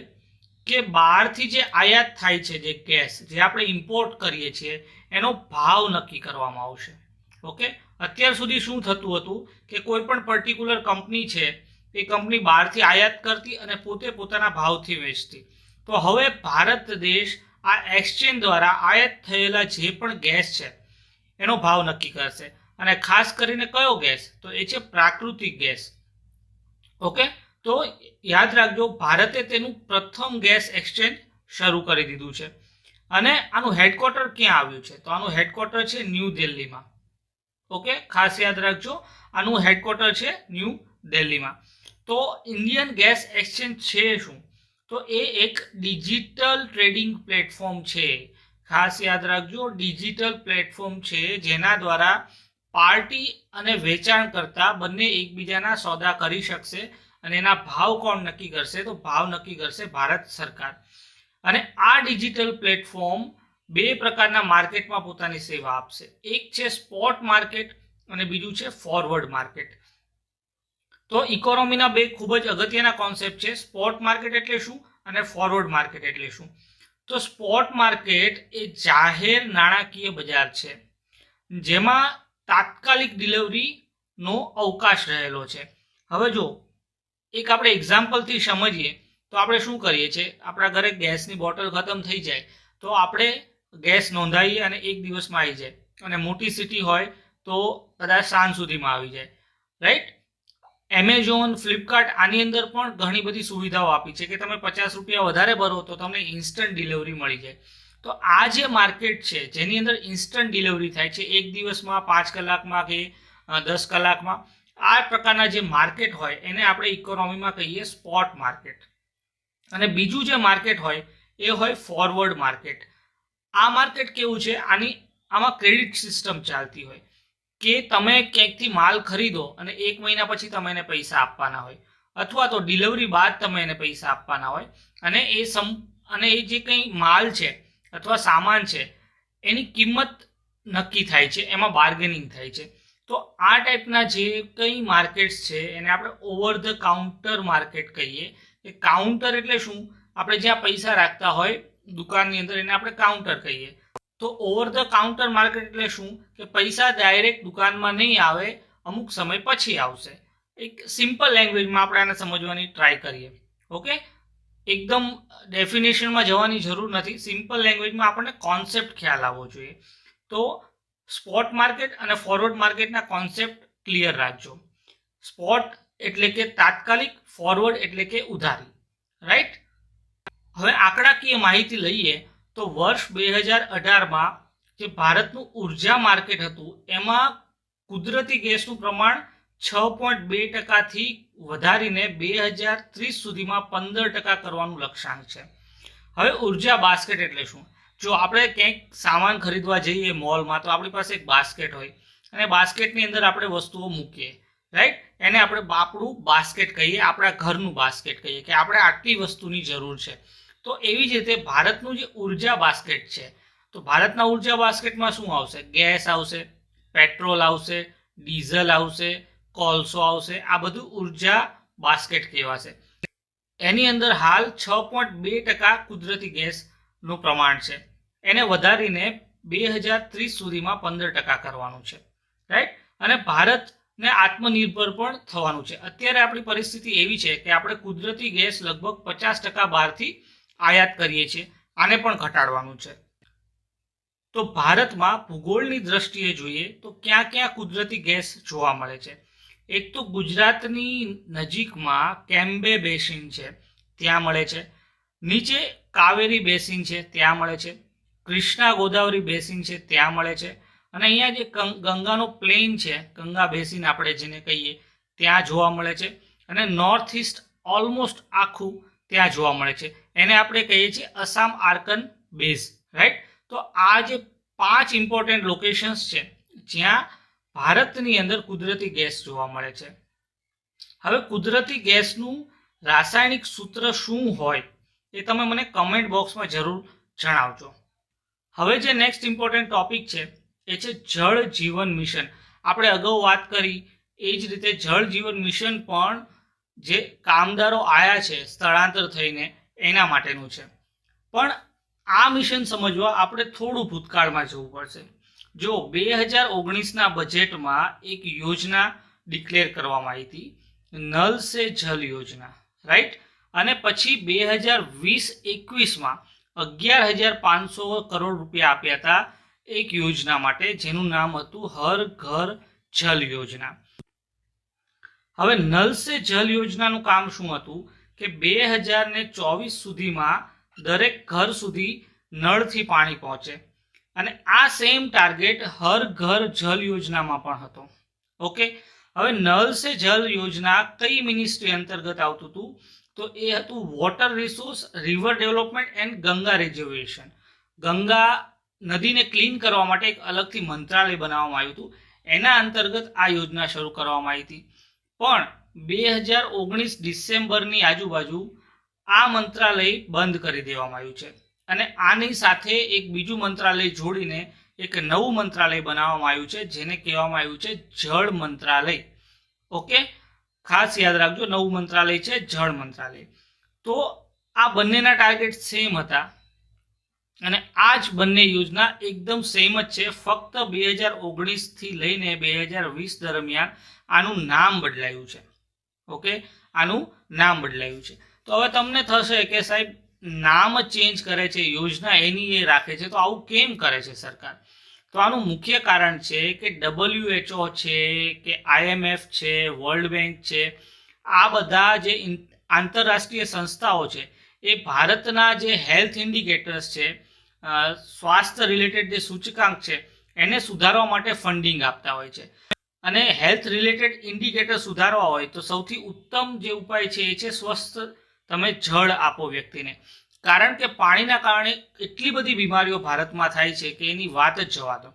કે બહારથી જે આયાત થાય છે, જે ગેસ જે આપણે ઇમ્પોર્ટ કરીએ છીએ, એનો ભાવ નક્કી કરવામાં આવશે. ઓકે, અત્યાર સુધી શું થતું હતું કે કોઈ પણ પર્ટિક્યુલર કંપની છે એ કંપની બહારથી આયાત કરતી અને પોતે પોતાના ભાવથી વેચતી. તો હવે ભારત દેશ આ એક્સચેન્જ દ્વારા આયાત થયેલા જે પણ ગેસ છે એનો ભાવ નક્કી કરશે. અને ખાસ કરીને કયો ગેસ? તો એ છે પ્રાકૃતિક ગેસ. ઓકે, તો યાદ રાખજો, ભારતે તેનું પ્રથમ ગેસ એક્સચેન્જ શરૂ કરી દીધું છે. અને આનું હેડક્વાર્ટર ક્યાં આવ્યું છે? તો આનું હેડક્વાર્ટર છે ન્યૂ દિલ્હીમાં. ઓકે, ખાસ યાદ રાખજો, આનું હેડક્વાર્ટર છે ન્યૂ દિલ્હીમાં. તો ઇન્ડિયન ગેસ એક્સચેન્જ છે શું? તો એ એક ડિજિટલ ટ્રેડિંગ પ્લેટફોર્મ છે. ખાસ યાદ રાખજો, ડિજિટલ પ્લેટફોર્મ છે જેના દ્વારા પાર્ટી અને વેચાણકર્તા બંને એકબીજાના સોદા કરી શકશે. અને એના ભાવ કોણ નક્કી કરશે? તો ભાવ નક્કી કરશે ભારત સરકાર. અને આ ડિજિટલ પ્લેટફોર્મ બે પ્રકારના માર્કેટમાં પોતાની સેવા આપશે. એક છે સ્પોટ માર્કેટ અને બીજું છે ફોરવર્ડ માર્કેટ. તો ઇકોનોમીના બે ખૂબ જ અગત્યના કોન્સેપ્ટ છે. સ્પોટ માર્કેટ એટલે શું અને ફોરવર્ડ માર્કેટ એટલે શું? તો સ્પોટ માર્કેટ એ જાહેર નાણાકીય બજાર છે જેમાં તાત્કાલિક ડિલિવરીનો અવકાશ રહેલો છે. હવે જો એક આપણે એક્ઝામ્પલથી સમજીએ તો આપણે શું કરીએ છીએ, આપણા ઘરે ગેસની બોટલ ખતમ થઈ જાય તો આપણે ગેસ નોંધાવીએ અને એક દિવસમાં આવી જાય. અને મોટી સિટી હોય તો કદાચ સાંજ સુધીમાં આવી જાય, રાઈટ? એમેઝોન, ફ્લિપકાર્ટ આની અંદર પણ ઘણી બધી સુવિધાઓ આપી છે કે તમે 50 રૂપિયા વધારે ભરો તો તમને ઇન્સ્ટન્ટ ડિલિવરી મળી જાય. તો આ જે માર્કેટ છે જેની અંદર ઇન્સ્ટન્ટ ડિલિવરી થાય છે એક દિવસમાં, 5 કલાકમાં કે 10 કલાકમાં, આ પ્રકારના જે માર્કેટ હોય એને આપણે ઇકોનોમીમાં કહીએ સ્પોટ માર્કેટ. અને બીજું જે માર્કેટ હોય એ હોય ફોરવર્ડ માર્કેટ. આ માર્કેટ કેવું છે? આમાં ક્રેડિટ સિસ્ટમ ચાલતી હોય કે તમે ક્યાંકથી માલ ખરીદો અને 1 મહિના પછી તમે એને પૈસા આપવાના હોય, અથવા તો ડિલિવરી બાદ તમે એને પૈસા આપવાના હોય. અને એ જે કંઈ માલ છે અથવા સામાન છે એની કિંમત નક્કી થાય છે, એમાં બાર્ગેનિંગ થાય છે. તો આ ટાઈપના જે કંઈ માર્કેટ્સ છે એને આપણે ઓવર ધ કાઉન્ટર માર્કેટ કહીએ. કે કાઉન્ટર એટલે શું? આપણે જ્યાં પૈસા રાખતા હોય દુકાનની અંદર એને આપણે કાઉન્ટર કહીએ. તો ઓવર ધ કાઉન્ટર માર્કેટ એટલે શું? કે પૈસા ડાયરેક્ટ દુકાનમાં નહીં આવે, અમુક સમય પછી આવશે. એક સિમ્પલ લેંગ્વેજમાં આપણે આને સમજવાની ટ્રાય કરીએ. ઓકે, એકદમ ડેફિનેશનમાં જવાની જરૂર નથી. સિમ્પલ લેંગ્વેજમાં આપણને કોન્સેપ્ટ ખ્યાલ આવવો જોઈએ. તો સ્પોટ માર્કેટ અને ફોરવર્ડ માર્કેટના કોન્સેપ્ટ ક્લિયર રાખજો. સ્પોટ એટલે કે તાત્કાલિક, ફોરવર્ડ એટલે કે ઉધારી, રાઈટ? હવે આંકડાકીય માહિતી લઈએ તો વર્ષ 2018માં જે ભારતનું ઉર્જા માર્કેટ હતું એમાં કુદરતી ગેસનું પ્રમાણ 6.2%થી વધારીને 2030 સુધીમાં 15% કરવાનું લક્ષ્યાંક છે. હવે ઉર્જા બાસ્કેટ એટલે શું? જો આપણે ક્યાંક સામાન ખરીદવા જઈએ મોલમાં તો આપણી પાસે એક બાસ્કેટ હોય અને બાસ્કેટની અંદર આપણે વસ્તુઓ મૂકીએ, રાઈટ? એને આપણે આપણું બાસ્કેટ કહીએ, આપણા ઘરનું બાસ્કેટ કહીએ કે આપણે આટલી વસ્તુની જરૂર છે. તો એવી જ રીતે ભારતનું જે ઉર્જા બાસ્કેટ છે, તો ભારતના ઉર્જા બાસ્કેટમાં શું આવશે? ગેસ આવશે, પેટ્રોલ આવશે, ડીઝલ આવશે, કોલસો આવશે. આ બધું ઉર્જા બાસ્કેટ કહેવાશે. એની અંદર હાલ 6.2% કુદરતી ગેસનું પ્રમાણ છે. એને વધારીને 2030 સુધીમાં 15% કરવાનું છે, રાઈટ? અને ભારતને આત્મનિર્ભર પણ થવાનું છે. અત્યારે આપણી પરિસ્થિતિ એવી છે કે આપણે કુદરતી ગેસ લગભગ 50% બહારથી આયાત કરીએ છીએ. આને પણ ઘટાડવાનું છે. તો ભારતમાં ભૂગોળની દ્રષ્ટિએ જોઈએ તો ક્યાં ક્યાં કુદરતી ગેસ જોવા મળે છે? એક તો ગુજરાતની નજીકમાં કેમ્બે બેસિન છે, ત્યાં મળે છે. નીચે કાવેરી બેસિન છે, ત્યાં મળે છે. કૃષ્ણા ગોદાવરી બેસિન છે, ત્યાં મળે છે. અને અહીંયા જે ગંગાનો પ્લેન છે, ગંગા બેસિન આપણે જેને કહીએ, ત્યાં જોવા મળે છે. અને નોર્થ ઇસ્ટ ઓલમોસ્ટ આખું ત્યાં જોવા મળે છે. એને આપણે કહીએ છીએ અસામ આર્કન બેઝ, રાઈટ? તો આ જે 5 ઇમ્પોર્ટન્ટ લોકેશન્સ છે જ્યાં ભારતની અંદર કુદરતી ગેસ જોવા મળે છે. હવે કુદરતી ગેસનું રાસાયણિક સૂત્ર શું હોય એ તમે મને કમેન્ટ બોક્સમાં જરૂર જણાવજો. હવે જે નેક્સ્ટ ઇમ્પોર્ટન્ટ ટોપિક છે એ છે જળ જીવન મિશન. આપણે અગાઉ વાત કરી એ જ રીતે જળ જીવન મિશન પણ જે કામદારો આયા છે સ્થળાંતર થઈને એના માટેનું છે. પણ આ મિશન સમજવા આપણે થોડું ભૂતકાળમાં જવું પડશે. જો 2019ના બજેટમાં એક યોજના ડિક્લેર કરવામાં આવી હતી નલ સે જલ યોજના, રાઈટ. અને પછી 2020-21માં 11,500 કરોડ રૂપિયા આપ્યા હતા એક યોજના માટે, જેનું નામ હતું હર ઘર જલ યોજના. હવે નલ સે જલ યોજનાનું કામ શું હતું કે 2024 સુધીમાં દરેક ઘર સુધી નળથી પાણી પહોંચે, અને આ સેમ ટાર્ગેટ હર ઘર જલ યોજનામાં પણ હતો. ઓકે, હવે નલ સે જલ યોજના કઈ મિનિસ્ટ્રી અંતર્ગત આવતું હતું? તો એ હતું water resource, river development and Ganga reservation. Ganga નદીને ક્લીન કરવા માટે એક અલગથી મંત્રાલય બનાવવામાં આવ્યું હતું. એના અંતર્ગત આ યોજના શરૂ કરવામાં આવી હતી. પણ 2019 ડિસેમ્બરની આજુબાજુ આ મંત્રાલય બંધ કરી દેવામાં આવ્યું છે, અને આની સાથે એક બીજું મંત્રાલય જોડીને એક નવું મંત્રાલય બનાવવામાં આવ્યું છે, જેને કહેવામાં આવ્યું છે જળ મંત્રાલય. ઓકે, ખાસ યાદ રાખજો, નવું મંત્રાલય છે જળ મંત્રાલય. તો આ બંનેના ટાર્ગેટ સેમ હતા, અને આ જ બંને યોજના એકદમ સેમ જ છે. ફક્ત 2019 થી લઈને 2020 દરમિયાન આનું નામ બદલાયું છે. ઓકે, આનું નામ બદલાયું છે. તો હવે તમને થશે કે સાહેબ નામ જ ચેન્જ કરે છે, યોજના એની એ રાખે છે, તો આવું કેમ કરે છે સરકાર? તો આનું મુખ્ય કારણ છે કે WHO છે, કે IMF છે, વર્લ્ડ બેંક છે, આ બધા જે આંતરરાષ્ટ્રીય સંસ્થાઓ છે એ ભારતના જે હેલ્થ ઇન્ડિકેટર્સ છે, સ્વાસ્થ્ય રિલેટેડ જે સૂચકાંક છે, એને સુધારવા માટે ફંડિંગ આપતા હોય છે. અને હેલ્થ રિલેટેડ ઇન્ડિકેટર સુધારવા હોય તો સૌથી ઉત્તમ જે ઉપાય છે એ છે સ્વસ્થ તમે જળ આપો વ્યક્તિને. કારણ કે પાણીના કારણે એટલી બધી બીમારીઓ ભારતમાં થાય છે કે એની વાત જ જવા દો.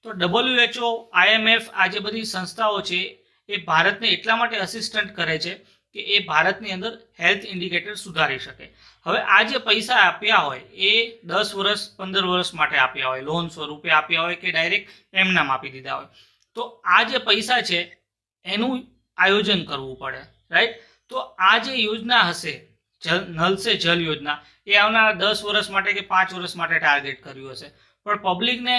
તો WHO, IMF, આ જે બધી સંસ્થાઓ છે એ ભારતને એટલા માટે અસિસ્ટન્ટ કરે છે કે એ ભારતની અંદર હેલ્થ ઇન્ડિકેટર સુધારી શકે. હવે આ જે પૈસા આપ્યા હોય એ 10 વર્ષ 15 વર્ષ માટે આપ્યા હોય, લોન સ્વરૂપે આપ્યા હોય, કે ડાયરેક્ટ એમનામ આપી દીધા હોય, તો આ જે પૈસા છે એનું આયોજન કરવું પડે, રાઈટ. તો આ જે યોજના હશે નલ સે જલ યોજના, એ આવનારા 10 વર્ષ માટે કે 5 વર્ષ માટે ટાર્ગેટ કર્યું હશે, પણ પબ્લિકને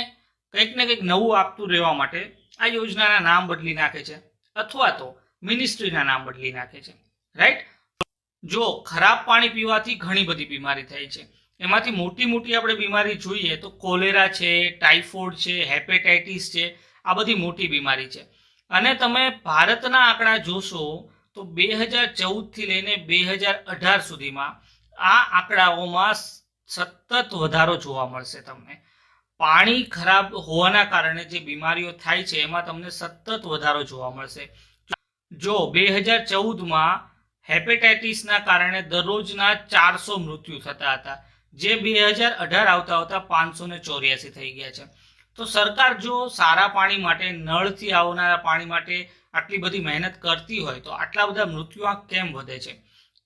કંઈક ને કંઈક નવું આપતું રહેવા માટે આ યોજનાના નામ બદલી નાખે છે, અથવા તો મિનિસ્ટ્રીના નામ બદલી નાખે છે, રાઈટ. જો ખરાબ પાણી પીવાથી ઘણી બધી બીમારી થાય છે. એમાંથી મોટી મોટી આપણે બીમારી જોઈએ તો કોલેરા છે, ટાઇફોઇડ છે, હેપેટાઇટિસ છે, આ બધી મોટી બીમારી છે. અને તમે ભારતના આંકડા જોશો તો 2014 થી લઈને 2018 સુધીમાં આ આંકડાઓમાં સતત વધારો જોવા મળશે તમને. પાણી ખરાબ હોવાના કારણે જે બીમારીઓ થાય છે એમાં તમને સતત વધારો જોવા મળશે. જો 2014માં હેપેટાઇટિસના કારણે દરરોજના 400 મૃત્યુ થતા હતા, જે 2018 આવતા આવતા 584 થઈ ગયા છે. તો સરકાર જો સારા પાણી માટે, નળથી આવનારા પાણી માટે આટલી બધી મહેનત કરતી હોય તો આટલા બધા મૃત્યુઆંક કેમ વધે છે?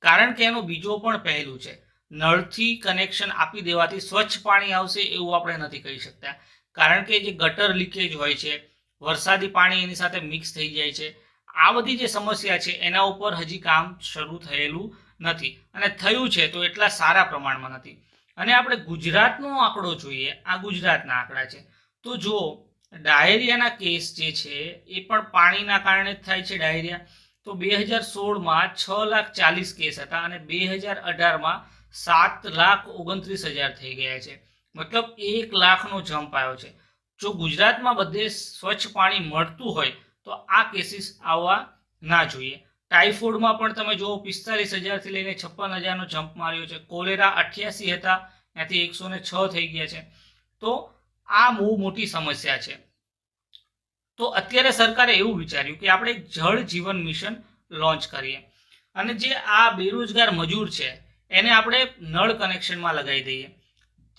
કારણ કે એનું બીજો પણ પહેલું છે. નળથી કનેક્શન આપી દેવાથી સ્વચ્છ પાણી આવશે એવું આપણે નથી કહી શકતા, કારણ કે જે ગટર લીકેજ હોય છે, વરસાદી પાણી એની સાથે મિક્સ થઈ જાય છે, આ બધી જે સમસ્યા છે એના ઉપર હજી કામ શરૂ થયેલું નથી, અને થયું છે તો એટલા સારા પ્રમાણમાં નથી. અને આપણે ગુજરાતનો આંકડો જોઈએ, આ ગુજરાતના આંકડા છે, તો જો ડાયરિયાના કેસ જે છે એ પણ પાણીના કારણે જ થાય છે ડાયરિયા. તો 2016માં 6,40,000 કેસ હતા, અને 2018માં 7,29,000 થઈ ગયા છે. મતલબ 1 લાખનો જમ્પ આવ્યો છે. જો ગુજરાતમાં બધે સ્વચ્છ પાણી મળતું હોય તો આ કેસીસ આવવા ના જોઈએ. ટાઇફોઇડમાં પણ તમે જુઓ 45,000 થી લઈને 56,000નો જમ્પ માર્યો છે. કોલેરા 88 હતા, ત્યાંથી 106 થઈ ગયા છે. તો આ બહુ મોટી સમસ્યા છે. તો અત્યારે સરકારે એવું વિચાર્યું કે આપણે જળ જીવન મિશન લોન્ચ કરીએ, અને જે આ બેરોજગાર મજૂર છે એને આપણે નળ કનેક્શનમાં લગાવી દઈએ,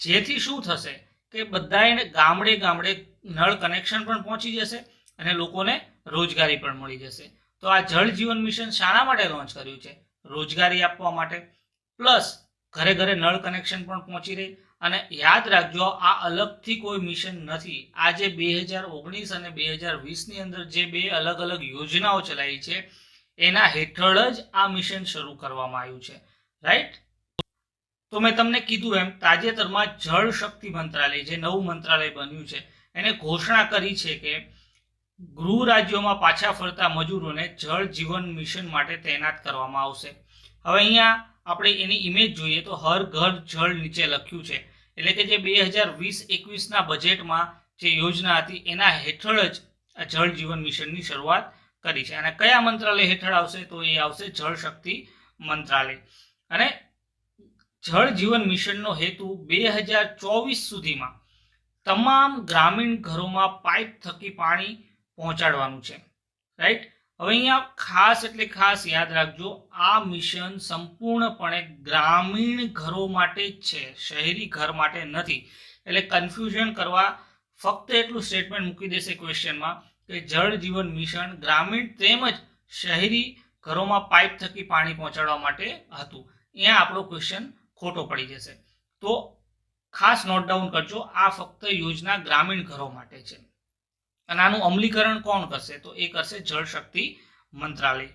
જેથી શું થશે કે બધાને ગામડે ગામડે નળ કનેક્શન પણ પહોંચી જશે અને લોકોને રોજગારી પણ મળી જશે. તો આ જળ જીવન મિશન શાના માટે લોન્ચ કર્યું છે? રોજગારી આપવા માટે, પ્લસ ઘરે ઘરે નળ કનેક્શન પણ પહોંચી રહે. અને યાદ રાખજો, આ અલગથી કોઈ મિશન નથી. આ જે 2019 અને 2020ની અંદર જે બે અલગ અલગ યોજનાઓ ચલાવી છે એના હેઠળ જ આ મિશન શરૂ કરવામાં આવ્યું છે, રાઈટ. તો મેં તમને કીધું એમ, તાજેતરમાં જળ શક્તિ મંત્રાલય, જે નવું મંત્રાલય બન્યું છે, એને ઘોષણા કરી છે કે ગૃહ રાજ્યોમાં પાછા ફરતા મજૂરોને જળ જીવન મિશન માટે તૈનાત કરવામાં આવશે. હવે અહીંયા આપણે એની ઇમેજ જોઈએ તો હર ઘર જળ નીચે લખ્યું છે, એટલે કે જે 2020-21ના બજેટમાં જે યોજના હતી એના હેઠળ જ આ જળ જીવન મિશનની શરૂઆત કરી છે. અને કયા મંત્રાલય હેઠળ આવશે? તો એ આવશે જળ શક્તિ મંત્રાલય. અને જળ જીવન મિશનનો હેતુ 2024 સુધીમાં તમામ ગ્રામીણ ઘરોમાં પાઇપ થકી પાણી પહોંચાડવાનું છે. રાઈટ. હવે અહીંયા ખાસ એટલે ખાસ યાદ રાખજો, આ મિશન સંપૂર્ણપણે ગ્રામીણ ઘરો માટે જ છે, શહેરી ઘર માટે નથી. એટલે કન્ફ્યુઝન કરવા ફક્ત એટલું સ્ટેટમેન્ટ મૂકી દેશે ક્વેશ્ચનમાં કે જળ જીવન મિશન ગ્રામીણ તેમજ શહેરી ઘરોમાં પાઇપ થકી પાણી પહોંચાડવા માટે હતું. અહીંયા આપણો ક્વેશ્ચન ખોટો પડી જશે. તો ખાસ નોટ ડાઉન કરજો, આ ફક્ત યોજના ગ્રામીણ ઘરો માટે છે. અને આનું અમલીકરણ કોણ કરશે? તો એ કરશે જળ શક્તિ મંત્રાલય.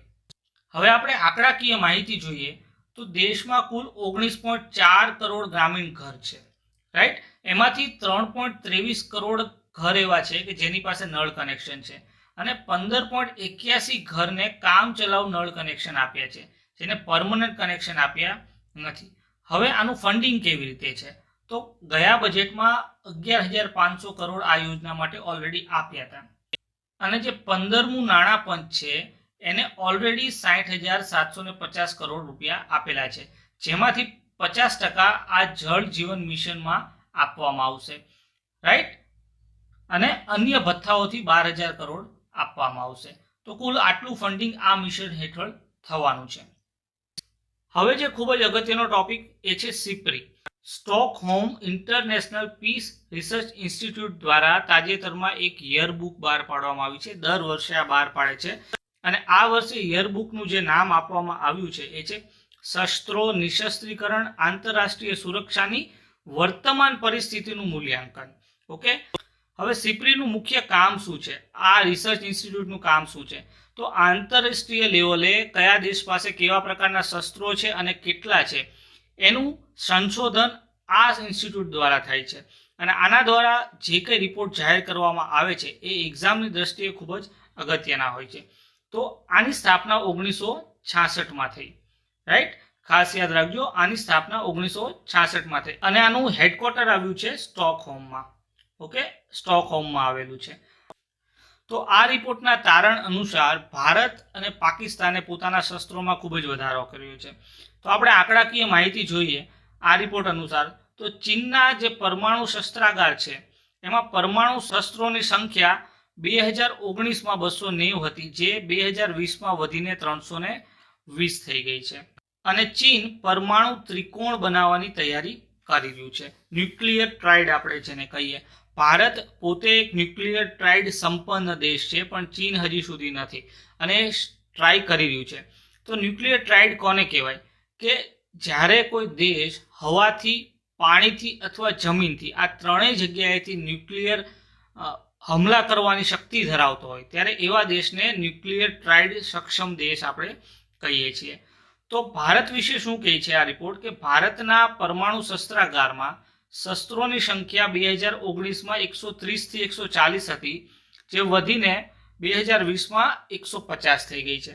હવે આપણે આંકડાકીય માહિતી જોઈએ તો દેશમાં કુલ 19.4 કરોડ ગ્રામીણ ઘર છે. રાઈટ. એમાંથી 3.23 કરોડ ઘર એવા છે કે જેની પાસે નળ કનેક્શન છે અને 15.81 ઘરને કામ ચલાઉ નળ કનેક્શન આપ્યા છે, જેને પરમનન્ટ કનેક્શન આપ્યા નથી. હવે આનું ફંડિંગ કેવી રીતે છે? તો ગયા બજેટમાં 11,500 કરોડ આ યોજના માટે ઓલરેડી આપ્યા હતા અને જે 15મું નાણાં પંચ છે એને ઓલરેડી 60,750 કરોડ રૂપિયા આપેલા છે, જેમાંથી 50% આ જળ જીવન મિશનમાં આપવામાં આવશે. રાઈટ. અને અન્ય ભથ્થાઓથી 12,000 કરોડ આપવામાં આવશે. તો કુલ આટલું ફંડિંગ આ મિશન હેઠળ થવાનું છે. હવે જે ખૂબ જ અગત્યનો ટોપિક એ છે SIPRI. Stockholm International Peace Research Institute દ્વારા તાજેતરમાં એક યરબુક બહાર પાડવામાં આવી છે. દર વર્ષે આ બહાર પાડે છે અને આ વર્ષે યરબુકનું જે નામ આપવામાં આવ્યું છે એ છે શસ્ત્રો નિશસ્ત્રીકરણ આંતરરાષ્ટ્રીય સુરક્ષાની વર્તમાન પરિસ્થિતિનું મૂલ્યાંકન. ઓકે. હવે સિપ્રીનું મુખ્ય કામ શું છે? આ રિસર્ચ ઇન્સ્ટિટ્યૂટનું કામ શું છે? તો આંતરરાષ્ટ્રીય લેવલે કયા દેશ પાસે કેવા પ્રકારના શસ્ત્રો છે અને કેટલા છે એનું સંશોધન આ ઇન્સ્ટિટ્યૂટ દ્વારા થાય છે. અને આના દ્વારા જે કંઈ રિપોર્ટ જાહેર કરવામાં આવે છે એ એક્ઝામની દ્રષ્ટિએ ખૂબ જ અગત્યના હોય છે. તો આની સ્થાપના 1966માં થઈ. રાઈટ. ખાસ યાદ રાખજો, આની સ્થાપના 1966માં થઈ અને આનું હેડક્વાર્ટર આવ્યું છે સ્ટોકહોમમાં. ઓકે. સ્ટોકહોમમાં આવેલું છે. તો આ રિપોર્ટના તારણ અનુસાર ભારત અને પાકિસ્તાને પોતાના શસ્ત્રોમાં ખૂબ જ વધારો કર્યો છે. તો આપણે આંકડાકીય માહિતી જોઈએ આ રિપોર્ટ અનુસાર તો ચીનના જે પરમાણુ શસ્ત્રાગાર છે એમાં પરમાણુ શસ્ત્રોની સંખ્યા 2019માં 290 હતી, જે 2020માં વધીને 320 થઈ ગઈ છે. અને ચીન પરમાણુ ત્રિકોણ બનાવવાની તૈયારી કરી રહ્યું છે. ન્યુક્લિયર ટ્રાઇડ આપણે જેને કહીએ. ભારત પોતે એક ન્યુક્લિયર ટ્રાઇડ સંપન્ન દેશ છે, પણ ચીન હજી સુધી નથી અને ટ્રાય કરી રહ્યું છે. તો ન્યુક્લિયર ટ્રાઇડ કોને કહેવાય? કે જ્યારે કોઈ દેશ હવાથી, પાણીથી અથવા જમીનથી આ ત્રણેય જગ્યાએથી ન્યુક્લિયર હમલા કરવાની શક્તિ ધરાવતો હોય ત્યારે એવા દેશને ન્યુક્લિયર ટ્રાઇડ સક્ષમ દેશ આપણે કહીએ છીએ. તો ભારત વિશે શું કહે છે આ રિપોર્ટ? કે ભારતના પરમાણુ શસ્ત્રાગારમાં શસ્ત્રોની સંખ્યા 2019માં 130થી 140 હતી, જે વધીને 2020માં 150 થઈ ગઈ છે.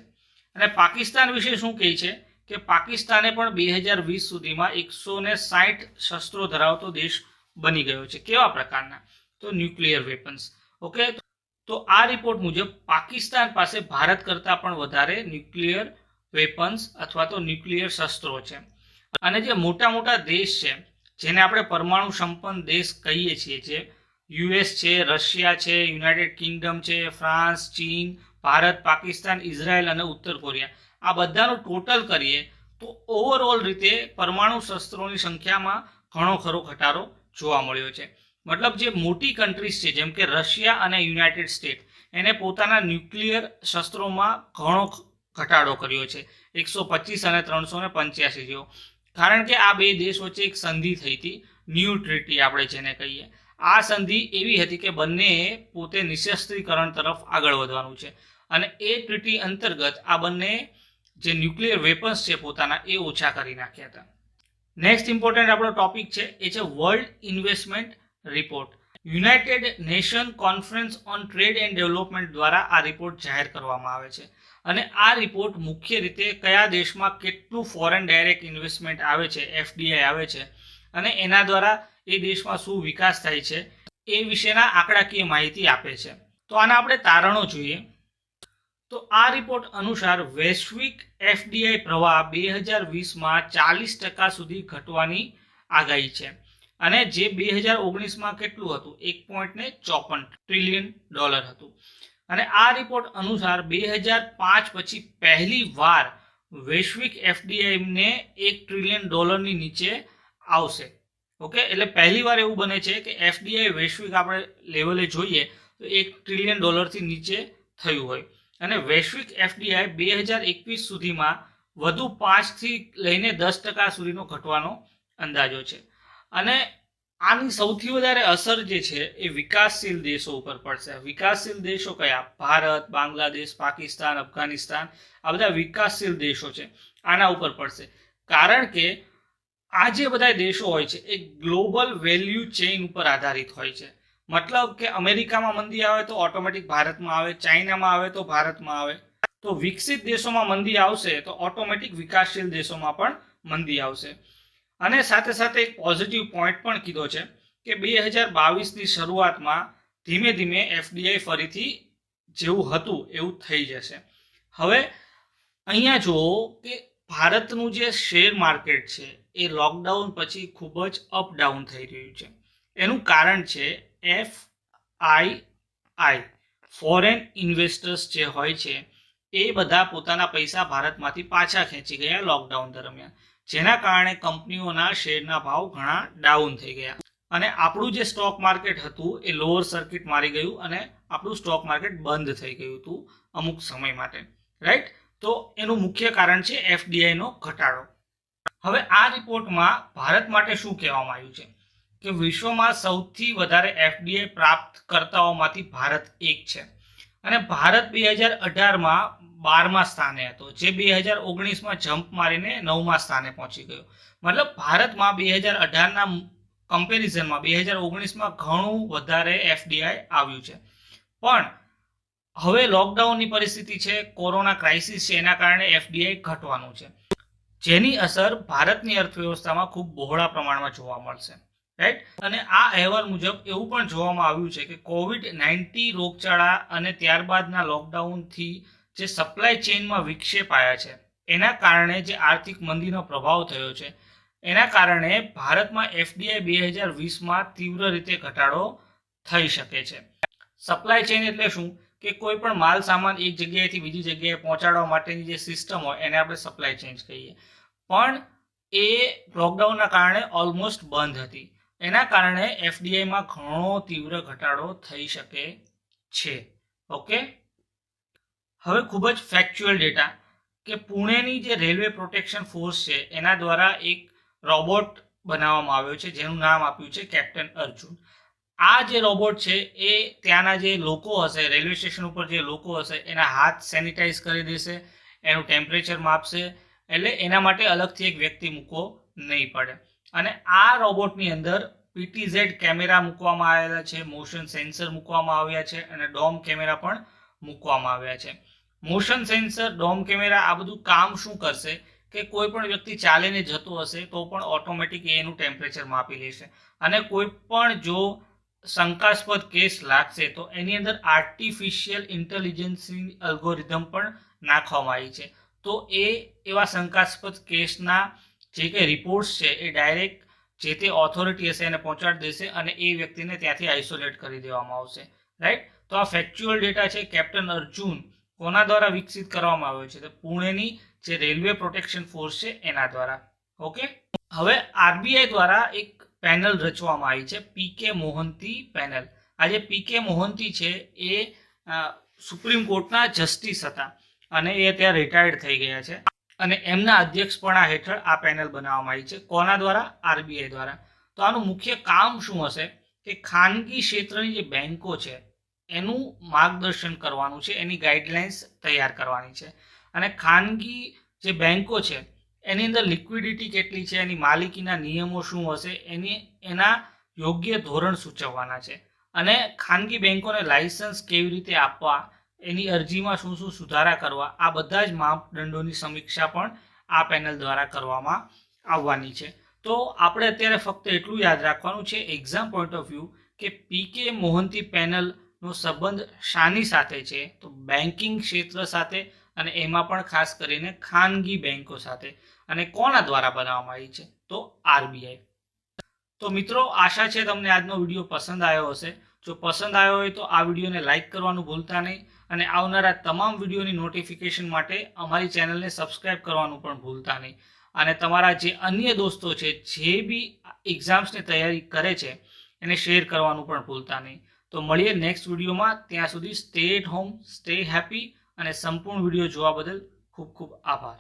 અને પાકિસ્તાન વિશે શું કહે છે? કે પાકિસ્તાને પણ 2020 સુધીમાં 160 શસ્ત્રો ધરાવતો દેશ બની ગયો છે. કેવા પ્રકારના? તો ન્યુક્લિયર વેપન્સ. ઓકે. તો આ રિપોર્ટ મુજબ પાકિસ્તાન પાસે ભારત કરતાં પણ વધારે ન્યુક્લિયર વેપન્સ અથવા તો ન્યુક્લિયર શસ્ત્રો છે. અને જે મોટા મોટા દેશ છે જેને આપણે પરમાણુ સંપન્ન દેશ કહીએ છીએ, જે યુએસ છે, રશિયા છે, યુનાઇટેડ કિંગડમ છે, ફ્રાન્સ, ચીન, ભારત, પાકિસ્તાન, ઇઝરાયલ અને ઉત્તર કોરિયા, આ બધાનું ટોટલ કરીએ તો ઓવરઓલ રીતે પરમાણુ શસ્ત્રોની સંખ્યામાં ઘણો ખરો ઘટાડો જોવા મળ્યો છે. મતલબ જે મોટી કન્ટ્રીઝ છે જેમ કે રશિયા અને યુનાઇટેડ સ્ટેટ એને પોતાના ન્યુક્લિયર શસ્ત્રોમાં ઘણો ઘટાડો કર્યો છે, 125 અને 385 જેવો. કારણ કે આ બે દેશ વચ્ચે એક સંધિ થઈ હતી, ન્યૂ ટ્રીટી આપણે જેને કહીએ. આ સંધિ એવી હતી કે બંનેએ પોતે નિશસ્ત્રીકરણ તરફ આગળ વધવાનું છે અને એ ટ્રીટી અંતર્ગત આ બંને જે ન્યુક્લિયર વેપન્સ છે પોતાના એ ઓછા કરી નાખ્યા હતા. નેક્સ્ટ ઇમ્પોર્ટન્ટ આપણો ટોપિક છે એ છે world investment report. United nation conference on trade and development દ્વારા આ રિપોર્ટ જાહેર કરવામાં આવે છે અને આ રિપોર્ટ મુખ્ય રીતે કયા દેશમાં કેટલું ફોરેન ડાયરેક્ટ ઇન્વેસ્ટમેન્ટ આવે છે, એફડીઆઈ આવે છે અને એના દ્વારા એ દેશમાં શું વિકાસ થાય છે એ વિશેના આંકડાકીય માહિતી આપે છે. તો આના આપણે તારણો જોઈએ. તો આ રિપોર્ટ અનુસાર વૈશ્વિક એફડીઆઈ પ્રવાહ 2020માં 40% સુધી ઘટવાની આગાહી છે અને જે 2019માં કેટલું હતું, $1.54 ટ્રિલિયન હતું. અને આ રિપોર્ટ અનુસાર 2005 પછી પહેલી વાર વૈશ્વિક એફડીઆઈને $1 ટ્રિલિયન નીચે આવશે. ઓકે, એટલે પહેલી વાર એવું બને છે કે એફડીઆઈ વૈશ્વિક આપણે લેવલે જોઈએ તો $1 ટ્રિલિયન થી નીચે થયું હોય અને વૈશ્વિક એફડીઆઈ 2021 સુધીમાં વધુ 5 થી લઈને 10% સુધીનો ઘટવાનો અંદાજો છે. અને આની સૌથી વધારે અસર જે છે એ વિકાસશીલ દેશો ઉપર પડશે. વિકાસશીલ દેશો કયા? ભારત, બાંગ્લાદેશ, પાકિસ્તાન, અફઘાનિસ્તાન, આ બધા વિકાસશીલ દેશો છે. આના ઉપર પડશે કારણ કે આ જે બધા દેશો હોય છે એ ગ્લોબલ વેલ્યુ ચેઇન ઉપર આધારિત હોય છે. મતલબ કે અમેરિકામાં મંદી આવે તો ઓટોમેટિક ભારતમાં આવે, ચાઇનામાં આવે તો ભારતમાં આવે. તો વિકસિત દેશોમાં મંદી આવશે તો ઓટોમેટિક વિકાસશીલ દેશોમાં પણ મંદી આવશે. અને સાથે સાથે એક પોઝિટિવ પોઈન્ટ પણ કીધો છે કે 2022ની શરૂઆતમાં ધીમે ધીમે એફડીઆઈ ફરીથી જેવું હતું એવું થઈ જશે. હવે અહીંયા જુઓ કે ભારતનું જે શેર માર્કેટ છે એ લોકડાઉન પછી ખૂબ જ અપડાઉન થઈ રહ્યું છે. એનું કારણ છે FII, ફોરેન ઇન્વેસ્ટર્સ જે હોય છે એ બધા પોતાના પૈસા ભારતમાંથી પાછા ખેંચી ગયા લોકડાઉન દરમિયાન, જેના કારણે કંપનીઓના શેરના ભાવ ઘણા ડાઉન થઈ ગયા અને આપણું જે સ્ટોક માર્કેટ હતું એ લોઅર સર્કિટ મારી ગયું અને આપણું સ્ટોક માર્કેટ બંધ થઈ ગયું હતું અમુક સમય માટે, રાઈટ? તો એનું મુખ્ય કારણ છે એફડીઆઈનો ઘટાડો. હવે આ રિપોર્ટમાં ભારત માટે શું કહેવામાં આવ્યું છે કે વિશ્વમાં સૌથી વધારે એફડીઆઈ પ્રાપ્તકર્તાઓમાંથી ભારત એક છે અને ભારત 2018માં 12મા સ્થાને હતો, જે 2019માં જમ્પ મારીને 9મા સ્થાને પહોંચી ગયો. મતલબ ભારતમાં 2018ના કમ્પેરિઝનમાં 2019માં ઘણું વધારે એફડીઆઈ આવ્યું છે. પણ હવે લોકડાઉનની પરિસ્થિતિ છે, કોરોના ક્રાઇસિસ છે, એના કારણે એફડીઆઈ ઘટવાનું છે, જેની અસર ભારતની અર્થવ્યવસ્થામાં ખૂબ બહોળા પ્રમાણમાં જોવા મળશે, રાઈટ? અને આ અહેવાલ મુજબ એવું પણ જોવામાં આવ્યું છે કે COVID-19 રોગચાળા અને ત્યારબાદના લોકડાઉનથી જે સપ્લાય ચેઇનમાં વિક્ષેપ આવ્યા છે એના કારણે જે આર્થિક મંદીનો પ્રભાવ થયો છે એના કારણે ભારતમાં એફડીઆઈ 2020માં તીવ્ર રીતે ઘટાડો થઈ શકે છે. સપ્લાય ચેઇન એટલે શું કે કોઈ પણ માલ સામાન એક જગ્યાએથી બીજી જગ્યાએ પહોંચાડવા માટેની જે સિસ્ટમ હોય એને આપણે સપ્લાય ચેઇન કહીએ, પણ એ લોકડાઉનના કારણે ઓલમોસ્ટ બંધ હતી. એના કારણે એફડીઆઈમાં ઘણો તીવ્ર ઘટાડો થઈ શકે છે. ઓકે, હવે ખૂબ જ ફેક્ચ્યુઅલ ડેટા કે પુણેની જે રેલવે પ્રોટેક્શન ફોર્સ છે એના દ્વારા એક રોબોટ બનાવવામાં આવ્યો છે જેનું નામ આપ્યું છે કેપ્ટન અર્જુન. આ જે રોબોટ છે એ ત્યાંના જે લોકો હશે, રેલવે સ્ટેશન ઉપર જે લોકો હશે એના હાથ સેનિટાઈઝ કરી દેશે, એનું ટેમ્પરેચર માપશે, એટલે એના માટે અલગથી એક વ્યક્તિ મૂકવો નહીં પડે. અને આ રોબોટની અંદર PTZ કેમેરા મૂકવામાં આવેલા છે, મોશન સેન્સર મૂકવામાં આવ્યા છે અને ડોમ કેમેરા પણ મૂકવામાં આવ્યા છે. મોશન સેન્સર, ડોમ કેમેરા આ બધું કામ શું કરશે કે કોઈ પણ વ્યક્તિ ચાલીને જતો હશે તો પણ ઓટોમેટિક એનું ટેમ્પરેચર માપી લેશે અને કોઈ પણ જો શંકાસ્પદ કેસ લાગશે તો એની અંદર આર્ટિફિશિયલ ઇન્ટેલિજન્સની અલ્ગોરિધમ પણ નાખવામાં આવી છે. તો એ એવા શંકાસ્પદ કેસના જે કંઈ રિપોર્ટ્સ છે એ ડાયરેક્ટ જે તે ઓથોરિટી હશે એને પહોંચાડી દેશે અને એ વ્યક્તિને ત્યાંથી આઇસોલેટ કરી દેવામાં આવશે, રાઈટ? તો આ ફેક્ચ્યુઅલ ડેટા છે. કેપ્ટન અર્જુન કોના દ્વારા વિકસિત કરવામાં આવ્યો છે? તો પુણેની જે રેલવે પ્રોટેક્શન ફોર્સ છે એના દ્વારા. ઓકે, હવે આરબીઆઈ દ્વારા એક પેનલ રચવામાં આવી છે, પીકે મોહંતી પેનલ. આ જે પીકે મોહંતી છે એ સુપ્રીમ કોર્ટના જસ્ટિસ હતા અને એ અત્યારે રિટાયર્ડ થઈ ગયા છે અને એમના અધ્યક્ષપણા હેઠળ આ પેનલ બનાવવામાં આવી છે. કોના દ્વારા? આરબીઆઈ દ્વારા. તો આનું મુખ્ય કામ શું હશે કે ખાનગી ક્ષેત્રની જે બેન્કો છે એનું માર્ગદર્શન કરવાનું છે, એની ગાઈડલાઇન્સ તૈયાર કરવાની છે અને ખાનગી જે બેન્કો છે એની અંદર લિક્વિડિટી કેટલી છે, એની માલિકીના નિયમો શું હશે, એના યોગ્ય ધોરણ સૂચવવાના છે અને ખાનગી બેંકોને લાયસન્સ કેવી રીતે આપવા, એની અરજીમાં શું શું સુધારા કરવા, આ બધા જ માપદંડોની સમીક્ષા પણ આ પેનલ દ્વારા કરવામાં આવવાની છે. તો આપણે અત્યારે ફક્ત એટલું યાદ રાખવાનું છે એક્ઝામ પોઈન્ટ ઓફ વ્યૂ કે પીકે મોહંતી પેનલનો સંબંધ શાની સાથે છે, તો બેન્કિંગ ક્ષેત્ર સાથે, અને એમાં પણ ખાસ કરીને ખાનગી બેંકો સાથે. અને કોના દ્વારા બનાવવામાં આવી છે, તો આરબીઆઈ. તો મિત્રો, આશા છે તમને આજનો વિડીયો પસંદ આવ્યો હશે. જો પસંદ આવ્યો હોય તો આ વિડીયોને લાઇક કરવાનું ભૂલતા નહીં, અને આવનારા તમામ વિડીયોની નોટિફિકેશન માટે અમારી ચેનલને સબસ્ક્રાઇબ કરવાનું પણ ભૂલતા નહીં. અને તમારા જે અન્ય દોસ્તો છે જે બી એક્ઝામ્સની તૈયારી કરે છે એને શેર કરવાનું પણ ભૂલતા નહીં. તો મળીએ નેક્સ્ટ વિડીયોમાં. ત્યાં સુધી stay at home, stay happy, અને સંપૂર્ણ વિડીયો જોવા બદલ ખૂબ ખૂબ આભાર.